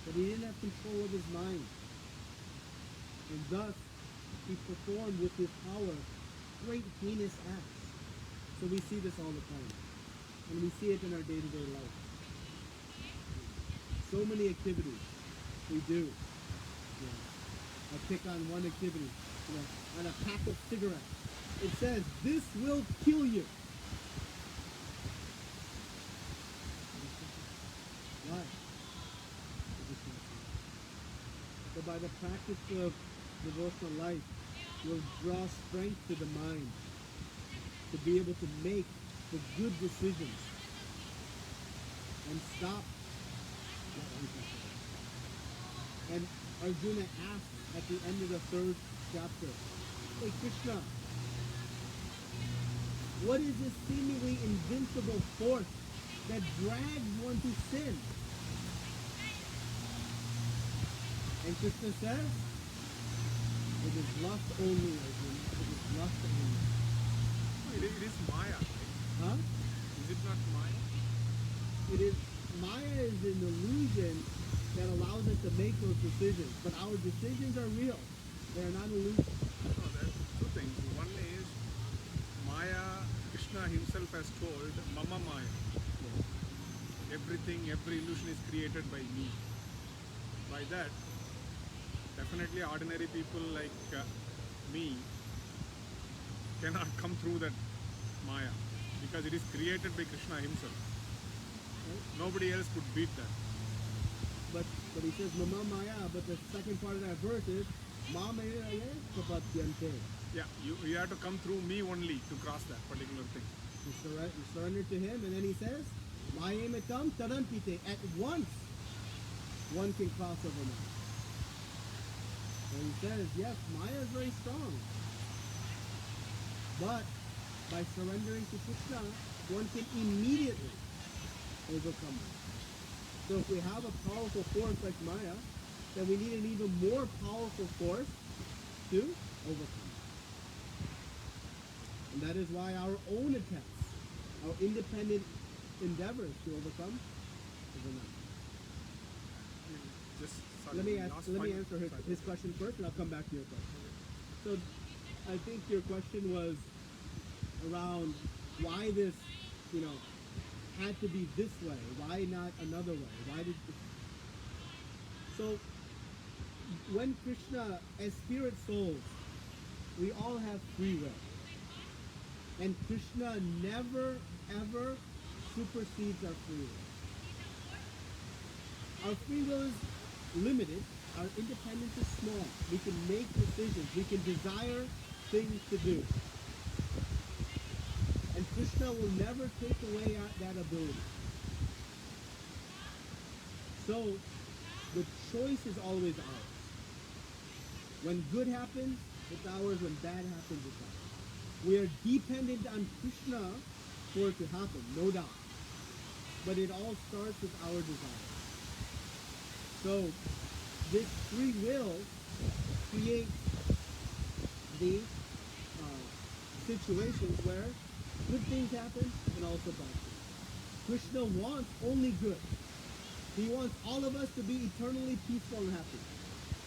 But he didn't have control of his mind. And thus, he performed with his power great heinous acts. So we see this all the time. And we see it in our day-to-day life. So many activities we do. I pick on one activity, on a pack of cigarettes. It says, this will kill you. Why? So by the practice of devotional life, you'll draw strength to the mind to be able to make the good decisions and stop what unprofitable. And Arjuna asks at the end of the 3rd chapter, hey Krishna, what is this seemingly invincible force that drags one to sin? And Krishna says, it is lust only, Arjuna. It is lust only. It is Maya, right? Huh? Is it not Maya? It is, Maya is an illusion that allows us to make those decisions. But our decisions are real. They are not illusions. No, there's two things. One is Maya, Krishna himself has told, Mama Maya. Everything, every illusion is created by me. By that, definitely ordinary people like me cannot come through that Maya because it is created by Krishna himself. Right? Nobody else could beat that. But he says Mama Maya, but the second part of that verse is Ma Maya Kapatyante. Yeah, you have to come through me only to cross that particular thing. You surrender to him, and then he says, Mayemitam Tadampite. At once, one can cross over Maya. And he says, yes, Maya is very strong. But by surrendering to Krishna, one can immediately overcome it. So if we have a powerful force like Maya, then we need an even more powerful force to overcome it. And that is why our own attempts, our independent endeavors to overcome is enough. Just Let me answer his question first, and I'll come back to your question. So I think your question was around why this, had to be this way. Why not another way? Why did? So when Krishna, as spirit souls, we all have free will, and Krishna never ever supersedes our free will. Our free will is limited. Our independence is small. We can make decisions. We can desire things to do. And Krishna will never take away that ability. So, the choice is always ours. When good happens, it's ours. When bad happens, it's ours. We are dependent on Krishna for it to happen, no doubt. But it all starts with our desire. So, this free will creates the situations where good things happen and also bad things. Krishna wants only good. He wants all of us to be eternally peaceful and happy.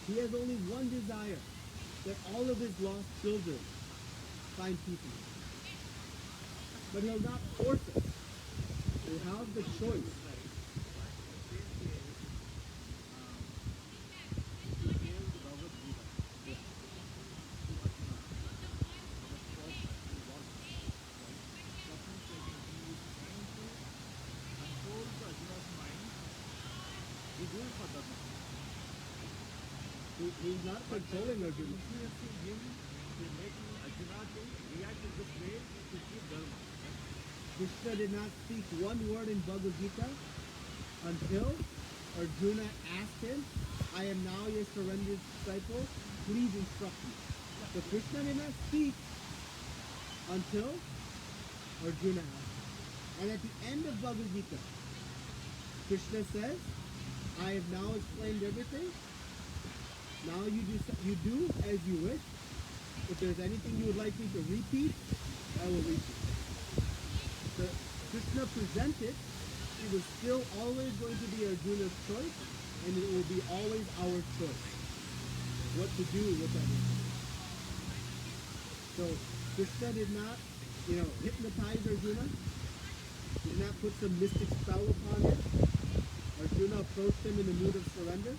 He has only one desire, that all of his lost children find peace in him. But he'll not force us. We have the choice. He gave the Bhagavad Gita to Arjuna for the first work. That means he is trying to control the Arjuna's mind. He do it for Dharma. He's not controlling Arjuna. Influencing him to making Arjuna to react in this way to keep Dharma. The Krishna did not speak one word in Bhagavad Gita until Arjuna asked him, I am now your surrendered disciple, please instruct me. So Krishna did not speak until Arjuna asked him. And at the end of Bhagavad Gita, Krishna says, I have now explained everything. Now you do as you wish. If there's anything you would like me to repeat, I will repeat. So Krishna presented, it was still always going to be Arjuna's choice, and it will be always our choice. What to do with everything. So Krishna did not, hypnotize Arjuna. Did not put some mystic spell upon him. Arjuna approached him in the mood of surrender.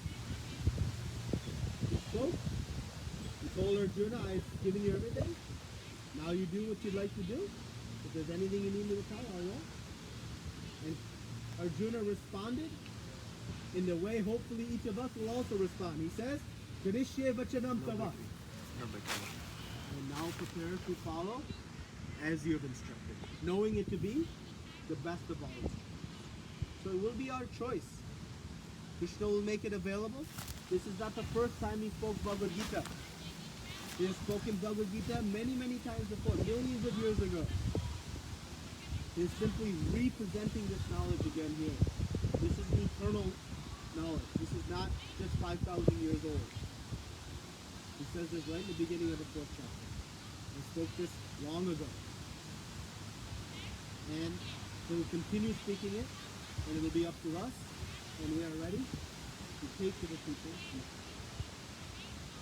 He spoke. He told Arjuna, I've given you everything. Now you do what you'd like to do. If there's anything you need me to tell, I will. And Arjuna responded in the way hopefully each of us will also respond. He says, Kadishye vachanam tava. And now prepare to follow as you have instructed, knowing it to be the best of all. So it will be our choice. Krishna will make it available. This is not the first time he spoke Bhagavad Gita. He has spoken Bhagavad Gita many, many times before, millions of years ago. He is simply representing this knowledge again here. This is eternal knowledge. This is not just 5,000 years old. He says this right in the beginning of the 4th chapter. He spoke this long ago. And he will continue speaking it, and it will be up to us, and we are ready to take to the people.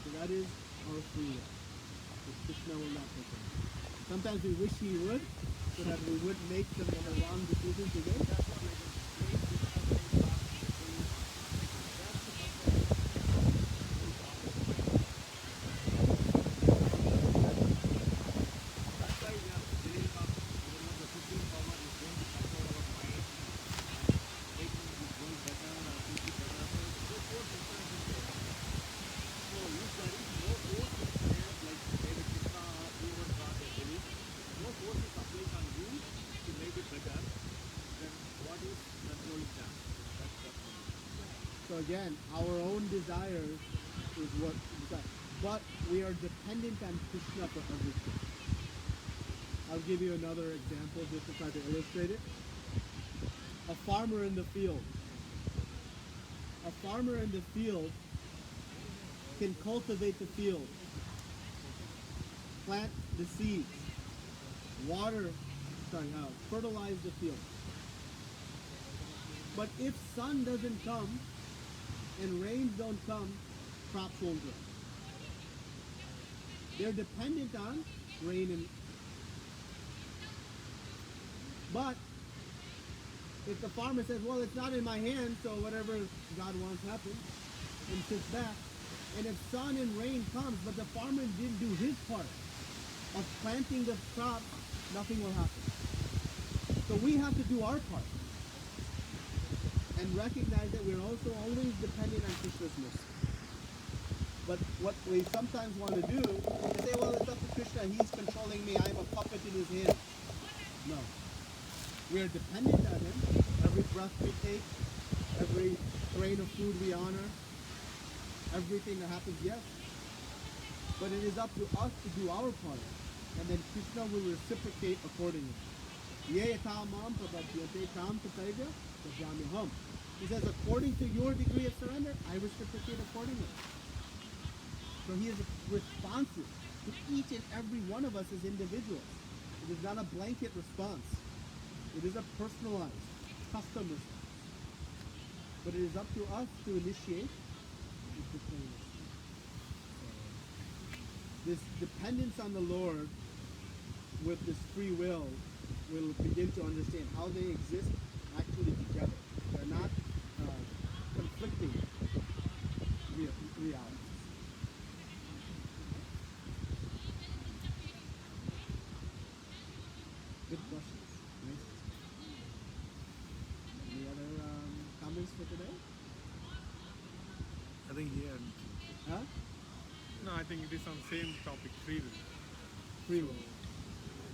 So that is our free will, which Krishna will not take away. Sometimes we wish he would, so that we would make the wrong decisions again. So again, our own desires is what desire. But we are dependent on Krishna for everything. I'll give you another example just to try to illustrate it. A farmer in the field. A farmer in the field can cultivate the field, plant the seeds, fertilize the field. But if sun doesn't come and rains don't come, crops won't grow. They're dependent on rain and. But if the farmer says, well, it's not in my hands, so whatever God wants happens, and sits back, and if sun and rain comes, but the farmer didn't do his part of planting the crop, nothing will happen. So we have to do our part and recognize that we're also always dependent on Krishna's mercy. But what we sometimes want to do is say, well, it's up to Krishna, he's controlling me, I'm a puppet in his hand. No. We are dependent on him. Every breath we take, every grain of food we honor, everything that happens, yes. But it is up to us to do our part. And then Krishna will reciprocate accordingly. He says, according to your degree of surrender, I reciprocate accordingly. So he is responsive to each and every one of us as individuals. It is not a blanket response. It is a personalized, custom response. But it is up to us to initiate this dependence on the Lord with this free will begin to understand how they exist actually together. They're not conflicting realities. Good questions. Nice. Any other comments for today? I think here. Huh? No, I think it is on same topic, free will. Free will.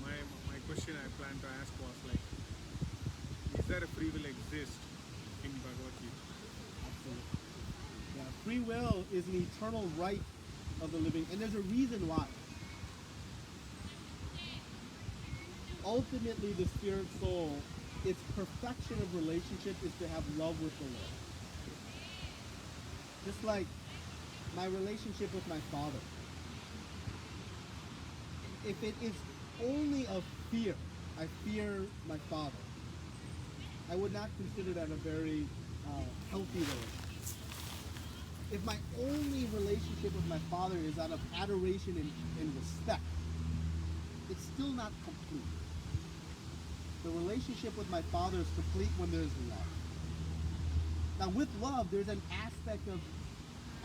My question I planned to ask was like, is there a free will exist in Bhagavad Gita? Absolutely. Yeah, free will is an eternal right of the living, and there's a reason why. Ultimately, the spirit soul, its perfection of relationship is to have love with the Lord. Just like my relationship with my father. If it is only of fear, I fear my father, I would not consider that a very healthy relationship. If my only relationship with my father is out of adoration and respect, it's still not complete. The relationship with my father is complete when there's love. Now, with love, there's an aspect of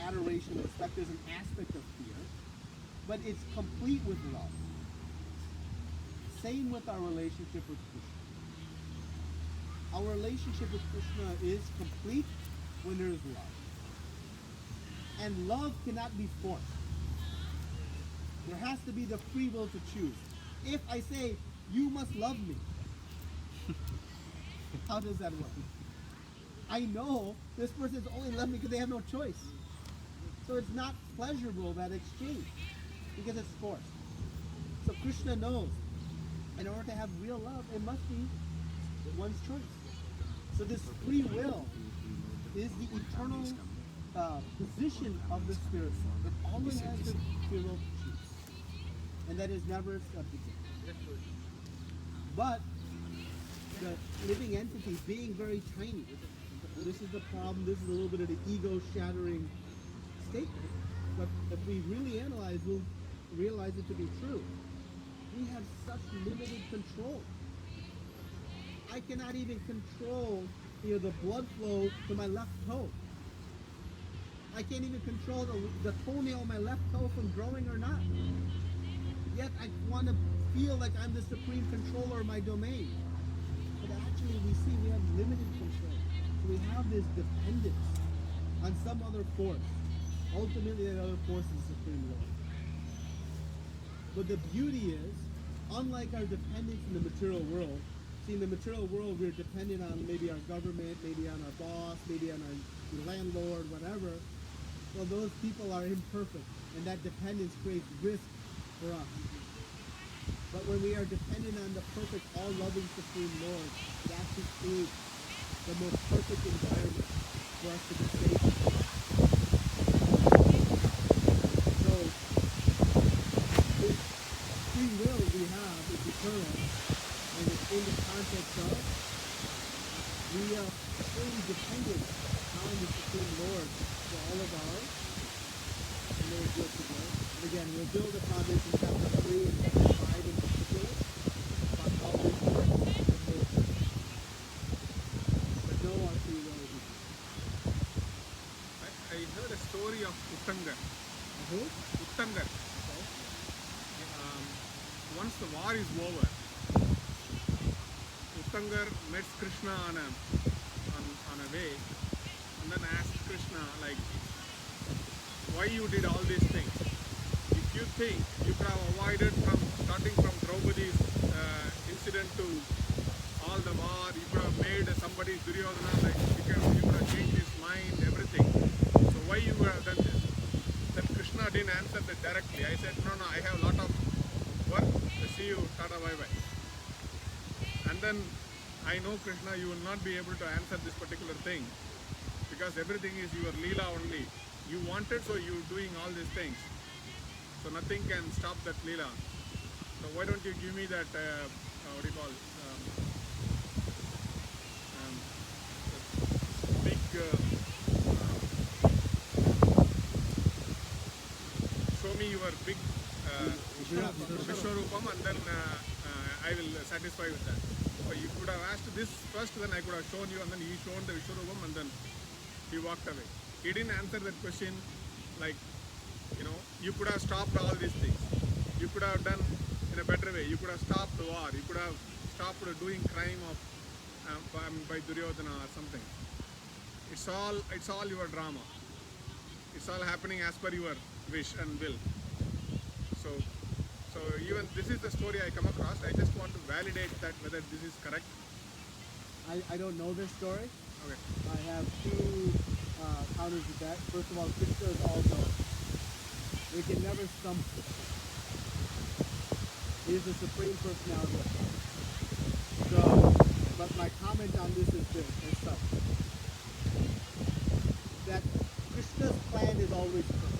adoration and respect. There's an aspect of fear, but it's complete with love. Same with our relationship with Krishna. Our relationship with Krishna is complete when there is love. And love cannot be forced. There has to be the free will to choose. If I say, you must love me, how does that work? I know this person is only loving me because they have no choice. So it's not pleasurable, that exchange, because it's forced. So Krishna knows, in order to have real love, it must be one's choice. So this free will is the eternal position of the spirit soul. It always has the free will to choose. And that is never subjective. But the living entity being very tiny, this is the problem, this is a little bit of the ego-shattering statement. But if we really analyze, we'll realize it to be true. We have such limited control. I cannot even control the blood flow to my left toe. I can't even control the toenail on my left toe from growing or not. Yet I want to feel like I'm the supreme controller of my domain. But actually we see we have limited control. So we have this dependence on some other force. Ultimately that other force is the Supreme Lord. But the beauty is, unlike our dependence in the material world, see, in the material world we're dependent on maybe our government, maybe on our boss, maybe on our landlord, whatever. Well, those people are imperfect, and that dependence creates risk for us. But when we are dependent on the perfect, all-loving Supreme Lord, it actually creates the most perfect environment for us to be safe. So, this free will we have is eternal, and it's in the context of we are fully dependent on the Supreme Lord for all of our good to go. And again, we'll build upon this in chapter 3 and chapter 5 in particular, about how this works in the whole church. But no, our free will is eternal. I heard a story of Uttangar. Who? Uttangar. Okay. Once the war is over, Uttangar met Krishna on a way, and then asked Krishna, like, why you did all these things? If you think you could have avoided from starting from Draupadi's incident to all the war, you could have made somebody Duryodhana, like you could have changed his mind, everything. So why you would have done this? Then Krishna didn't answer that directly. I said, no, I have a lot of work. See you, tata, bye bye. And then I know, Krishna, you will not be able to answer this particular thing because everything is your Leela only. You wanted, so you're doing all these things. So nothing can stop that Leela. So why don't you give me that, what do you call, big, show me your big Vishwarupam, and then I will satisfy with that. So you could have asked this first, then I could have shown you, and then he shown the Vishwarupam, and then he walked away. He didn't answer that question like, you could have stopped all these things. You could have done in a better way. You could have stopped the war. You could have stopped doing crime of by Duryodhana or something. It's all your drama. It's all happening as per your wish and will. So even this is the story I come across. I just want to validate that whether this is correct. I don't know this story. Okay. I have two counters with that. First of all, Krishna is all knowing. We can never stump him. He is the supreme personality of God. So, but my comment on this is this, as such, that Krishna's plan is always perfect.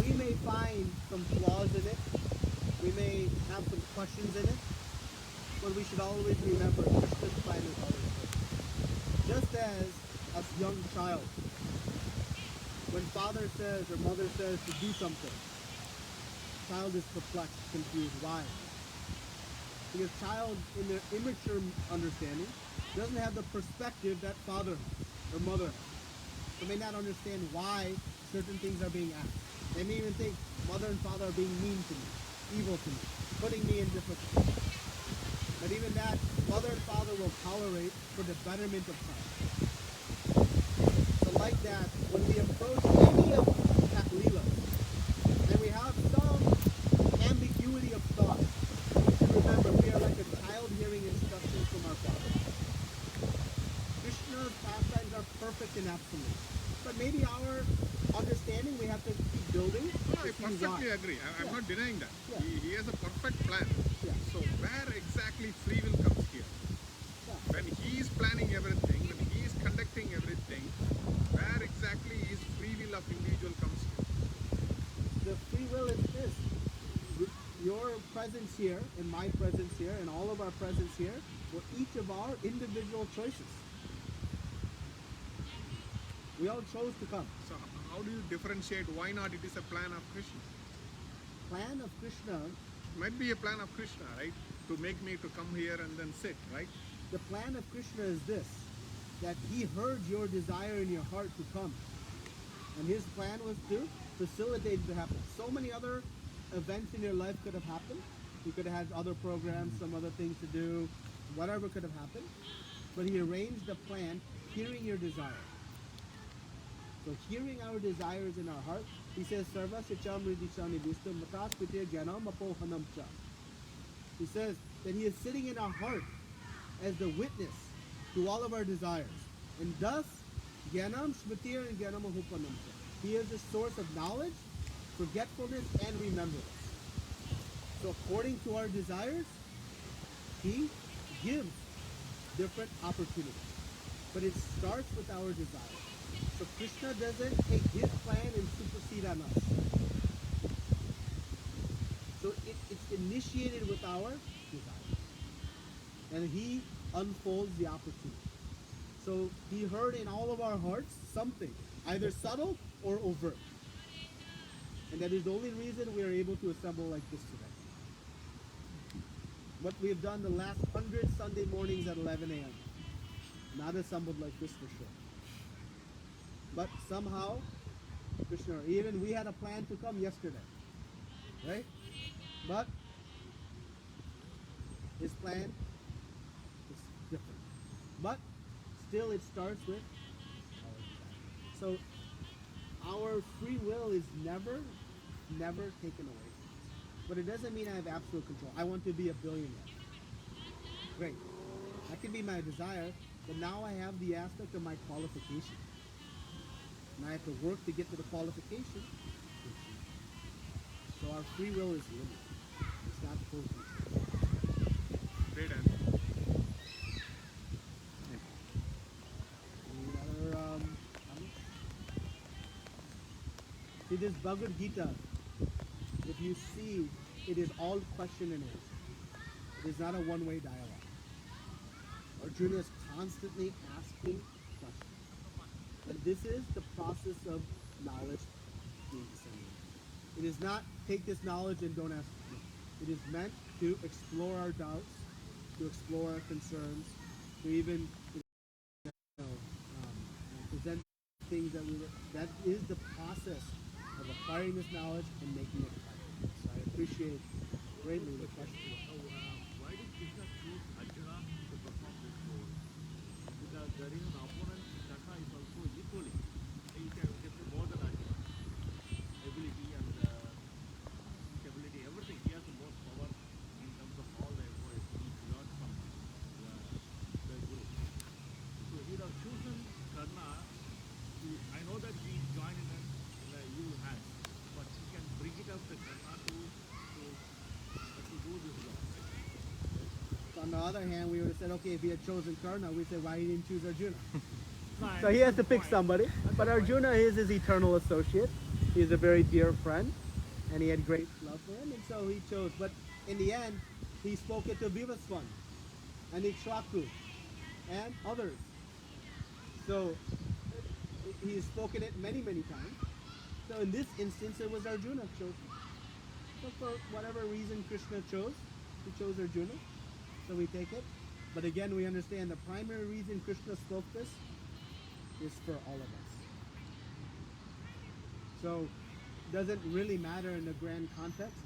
We may find some flaws in it. We may have some questions in it. But we should always remember Krishna's plan is always perfect. Just as a young child, when father says or mother says to do something, child is perplexed, confused. Why? Because child, in their immature understanding, doesn't have the perspective that father or mother has. They may not understand why certain things are being asked. They may even think mother and father are being mean to me, evil to me, putting me in difficulty. But even that, mother and father will tolerate for the betterment of child. So like that, when we approach any of that lila, and we have some ambiguity of thought, we should remember we are like a child hearing instructions from our father. Krishna's pastimes are perfect and absolute. But maybe our understanding we have to keep building. No, I to see why. perfectly agree. I'm Yeah. not denying that. Yeah. He has a perfect plan. Yeah. So where exactly free will comes here? Yeah. When he is planning everything, when he is conducting everything, where exactly is free will of individual comes here? The free will is this. Your presence here and my presence here and all of our presence here were each of our individual choices. We all chose to come. So how do you differentiate why not it is a plan of Krishna? Plan of Krishna, Might be a plan of Krishna, right? To make me to come here and then sit, right? the plan of Krishna is this, that he heard your desire in your heart to come. And his plan was to facilitate it to happen. So many other events in your life could have happened. You could have had other programs, some other things to do, whatever could have happened. But he arranged the plan, hearing your desire. So hearing our desires in our heart, he says, Sarva Sicham Ridishani Vistam Matas Pitya Jnanam Apohanam Cha. He says that he is sitting in our heart as the witness to all of our desires. And thus, Jnanam Smritir and Jnanam Ahupanam Cha. He is the source of knowledge, forgetfulness, and remembrance. So according to our desires, he gives different opportunities. But it starts with our desire. So Krishna doesn't take his plan and supersede on us. So it's initiated with our desires. And he unfolds the opportunity. So he heard in all of our hearts something, either subtle or overt. And that is the only reason we are able to assemble like this today. What we have done the last 100 Sunday mornings at 11 a.m. Not assembled like this for sure. But somehow, Krishna, even we had a plan to come yesterday. Right? But his plan is different. But still it starts with our desire. So our free will is never taken away from us. But it doesn't mean I have absolute control. I want to be a billionaire. Great. That can be my desire, but now I have the aspect of my qualification. And I have to work to get to the qualification. So our free will is limited. It's not full control. Great answer. Any other comments? See this Bhagavad Gita, if you see, it is all question and answer. It is not a one-way dialogue. Arjuna is constantly asking questions. And this is the process of knowledge being disseminated. It is not take this knowledge and don't ask questions. It is meant to explore our doubts, to explore our concerns, to even present things that is the process of acquiring this knowledge and making it practical. So I appreciate greatly the question. Why did Krishna choose Arjuna to perform this role? Because there is an opponent, Shaka is also equally. He can say more than Arjuna. Ability and ability, everything. He has the most power in terms of all the efforts. He learned from him. on the other hand, we would have said, okay, if he had chosen Karna, we'd say, why he didn't choose Arjuna? No, I So he has to understand the pick point. somebody. That's But the point. Arjuna is his eternal associate. He's a very dear friend, and he had great love for him, and so he chose. But in the end, he spoke it to Vivaswan and Ikshvaku and others. So he's spoken it many, many times. So in this instance, it was Arjuna chosen. So for whatever reason Krishna chose, he chose Arjuna. So we take it. But again, we understand the primary reason Krishna spoke this is for all of us. So it doesn't really matter in the grand context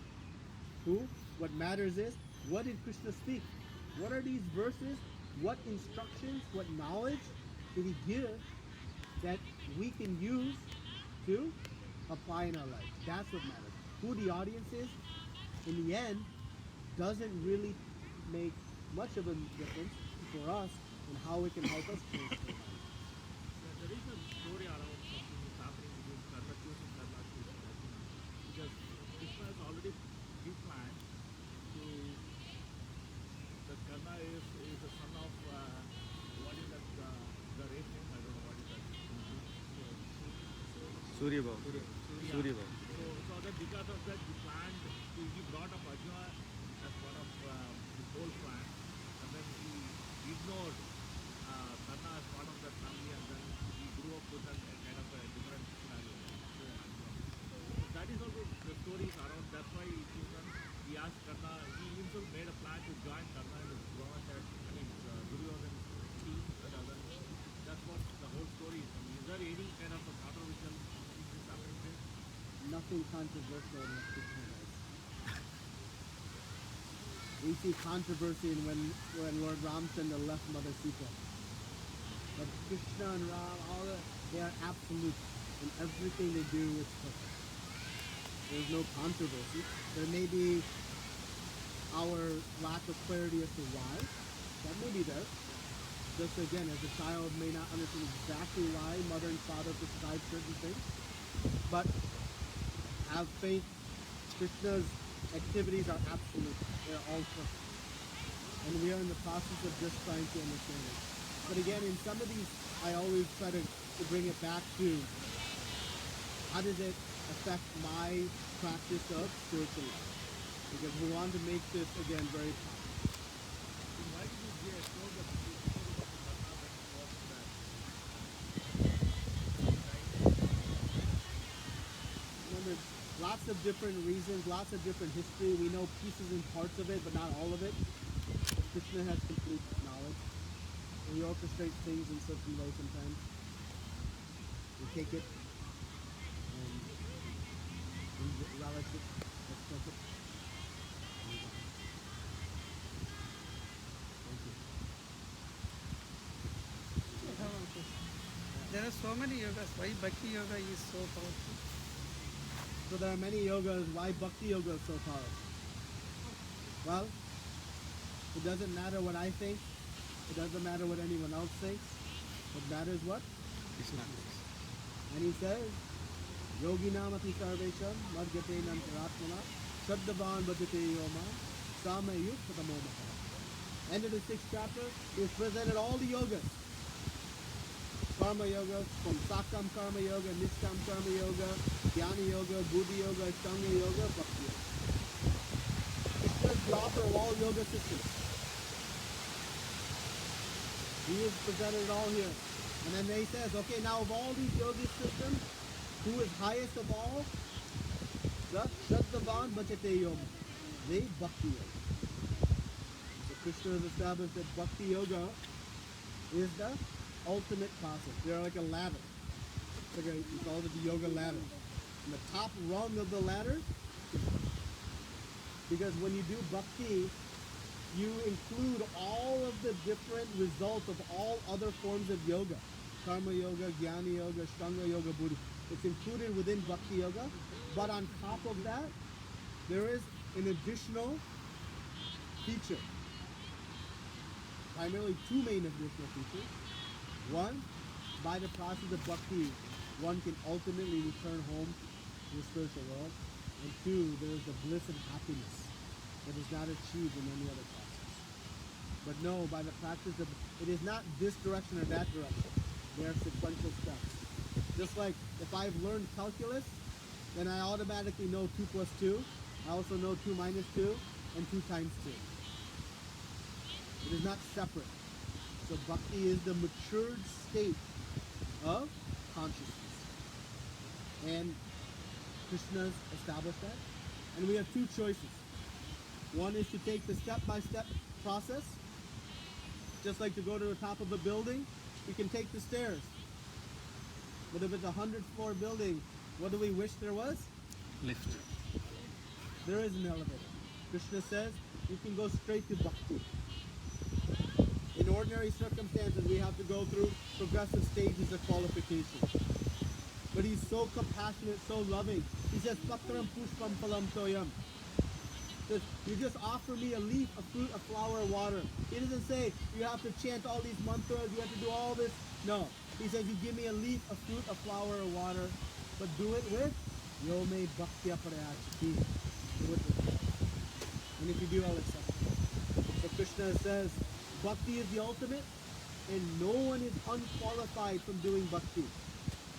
who. What matters is, what did Krishna speak? What are these verses? What instructions, what knowledge did he give that we can use to apply in our life? That's what matters. Who the audience is, in the end, doesn't really make much of a difference for us in how it can help us change our life. There is a story around something is happening between Karna choosing Arjuna. Because Krishna has already pre-planned to that Karna is the son of what is that the race name? I don't know what is that. Surya Bhav. Yeah. Surya Bhav. So that because of that he planned he brought up Arjuna as part of the whole plan, and then he ignored Karna as part of that family, and then he grew up with a kind of a different scenario. So that is also the stories around. That's why he asked Karna. He himself made a plan to join Karna and his Drona said, I mean Duryodhan's team and others. That's what the whole story is. I mean, is there any kind of a controversial thing is happening there? Nothing controversial in what Krishna does. We see controversy in when Lord Ramchandra left Mother Sita. But Krishna and Ram, they are absolute. In everything they do, it's perfect. There's no controversy. There may be our lack of clarity as to why. That may be there. Just again, as a child may not understand exactly why mother and father prescribe certain things. But have faith. Krishna's activities are absolute. They're all perfect. And we are in the process of just trying to understand it. But again, in some of these, I always try to bring it back to how does it affect my practice of spiritual life? Because we want to make this, again, very practical. Why did you show the story of Karna when he was Remember, lots of different reasons, lots of different history. We know pieces and parts of it, but not all of it. Krishna has complete knowledge. And we orchestrate things in certain ways sometimes. We take it and we relish it. That's perfect. Thank you. There are so many yogas. Why Bhakti Yoga is so powerful? So there are many yogas. Why Bhakti Yoga is so powerful? Well, it doesn't matter what I think. It doesn't matter what anyone else thinks. What matters what? Krishna. And he says, Yoginam ati sarvesham madhyate nantaratmana shaddavan bhajate yoma samayuk patamomata. End of the 6th chapter, he has presented all the yogas. Karma yoga, from Sakam Karma yoga, Niskam Karma yoga, Jnana yoga, Buddhi yoga, Ashtanga yoga, Bhakti yoga. Krishna is the author of all yoga systems. He has presented it all here. And then he says, okay, now of all these yoga systems, who is highest of all? The Shaddavan Bhajate Yoga. The Bhakti yoga. So Krishna has established that Bhakti yoga is the ultimate process. They're like a ladder. It's like we call it the yoga ladder. And the top rung of the ladder is Bhakti. Because when you do Bhakti, you include all of the different results of all other forms of yoga. Karma yoga, Jnana yoga, Ashtanga yoga, Buddhi. It's included within Bhakti yoga. But on top of that, there is an additional feature. Primarily two main additional features. One, by the process of Bhakti, one can ultimately return home to the spiritual world. And two, there is the bliss and happiness that is not achieved in any other process. But no, by the practice of it is not this direction or that direction. They are sequential steps. Just like if I've learned calculus, then I automatically know 2 plus 2. I also know 2 minus 2 and 2 times 2. It is not separate. So bhakti is the matured state of consciousness. And Krishna's established that. And we have two choices. One is to take the step-by-step process. Just like to go to the top of a building, we can take the stairs. But if it's a 100-floor building, what do we wish there was? Lift. There is an elevator. Krishna says you can go straight to bhakti. In ordinary circumstances, we have to go through progressive stages of qualification. But he's so compassionate, so loving. He says, Patram pushpam phalam toyam. Says, you just offer me a leaf, a fruit, a flower, a water. He doesn't say you have to chant all these mantras, you have to do all this. No. He says you give me a leaf, a fruit, a flower, a water, but do it with Yo me bhaktya parayachati. Do it with me. And if you do, I'll accept it. So Krishna says, bhakti is the ultimate, and no one is unqualified from doing bhakti.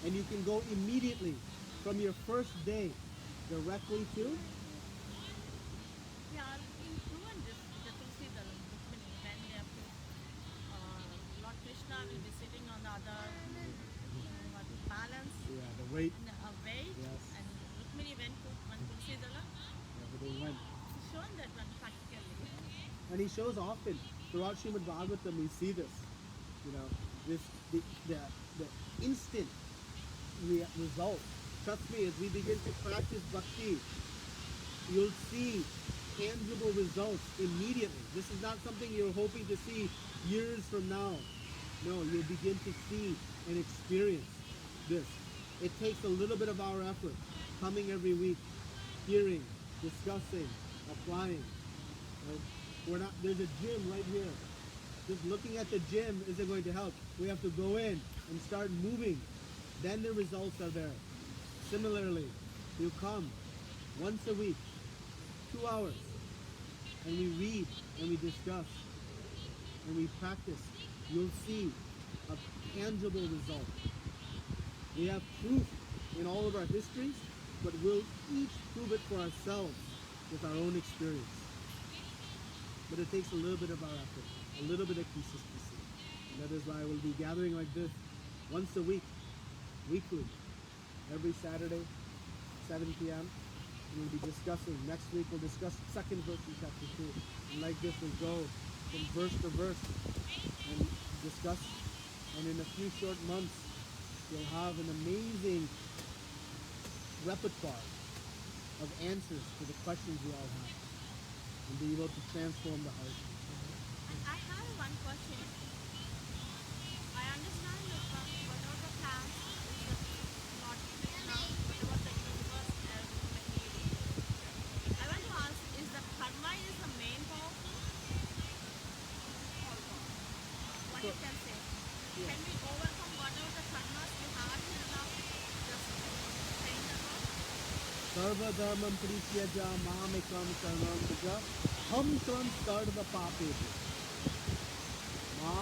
And you can go immediately from your first day directly to Yeah, in proven this, the Tulsi Dalam, Rukmini, when they have to, Lord Krishna will be sitting on the other balance, the weight. weight, Yes. and Rukmini went to one Tulsi Dalam. They went. He's shown that one practically. And he shows often throughout Srimad Bhagavatam we see this. You know, this the instant result. Trust me, as we begin to practice bhakti, you'll see tangible results immediately. This is not something you're hoping to see years from now. No, you'll begin to see and experience this. It takes a little bit of our effort, coming every week, hearing, discussing, applying. Right? There's a gym right here. Just looking at the gym isn't going to help. We have to go in and start moving. Then the results are there. Similarly, you come once a week, 2 hours, and we read and we discuss and we practice. You'll see a tangible result. We have proof in all of our histories, but we'll each prove it for ourselves with our own experience. But it takes a little bit of our effort, a little bit of consistency. And that is why we'll be gathering like this once a week, weekly, every Saturday, 7 p.m. We'll be discussing. Next week we'll discuss second verse in chapter 2. And like this we'll go from verse to verse and discuss. And in a few short months, you'll have an amazing repertoire of answers to the questions we all have. And be able to transform the heart. And I have one question. I understand that whatever the plans is the Lord Krishna, whatever the universe has material. I want to ask, is the karma is the main power? Or what you can say? Can we overcome whatever the karmas we have till now? Just saying about? Sarva dharmam parisyaja mamekam saranam bhaja ham tvam sarva papeti. Ma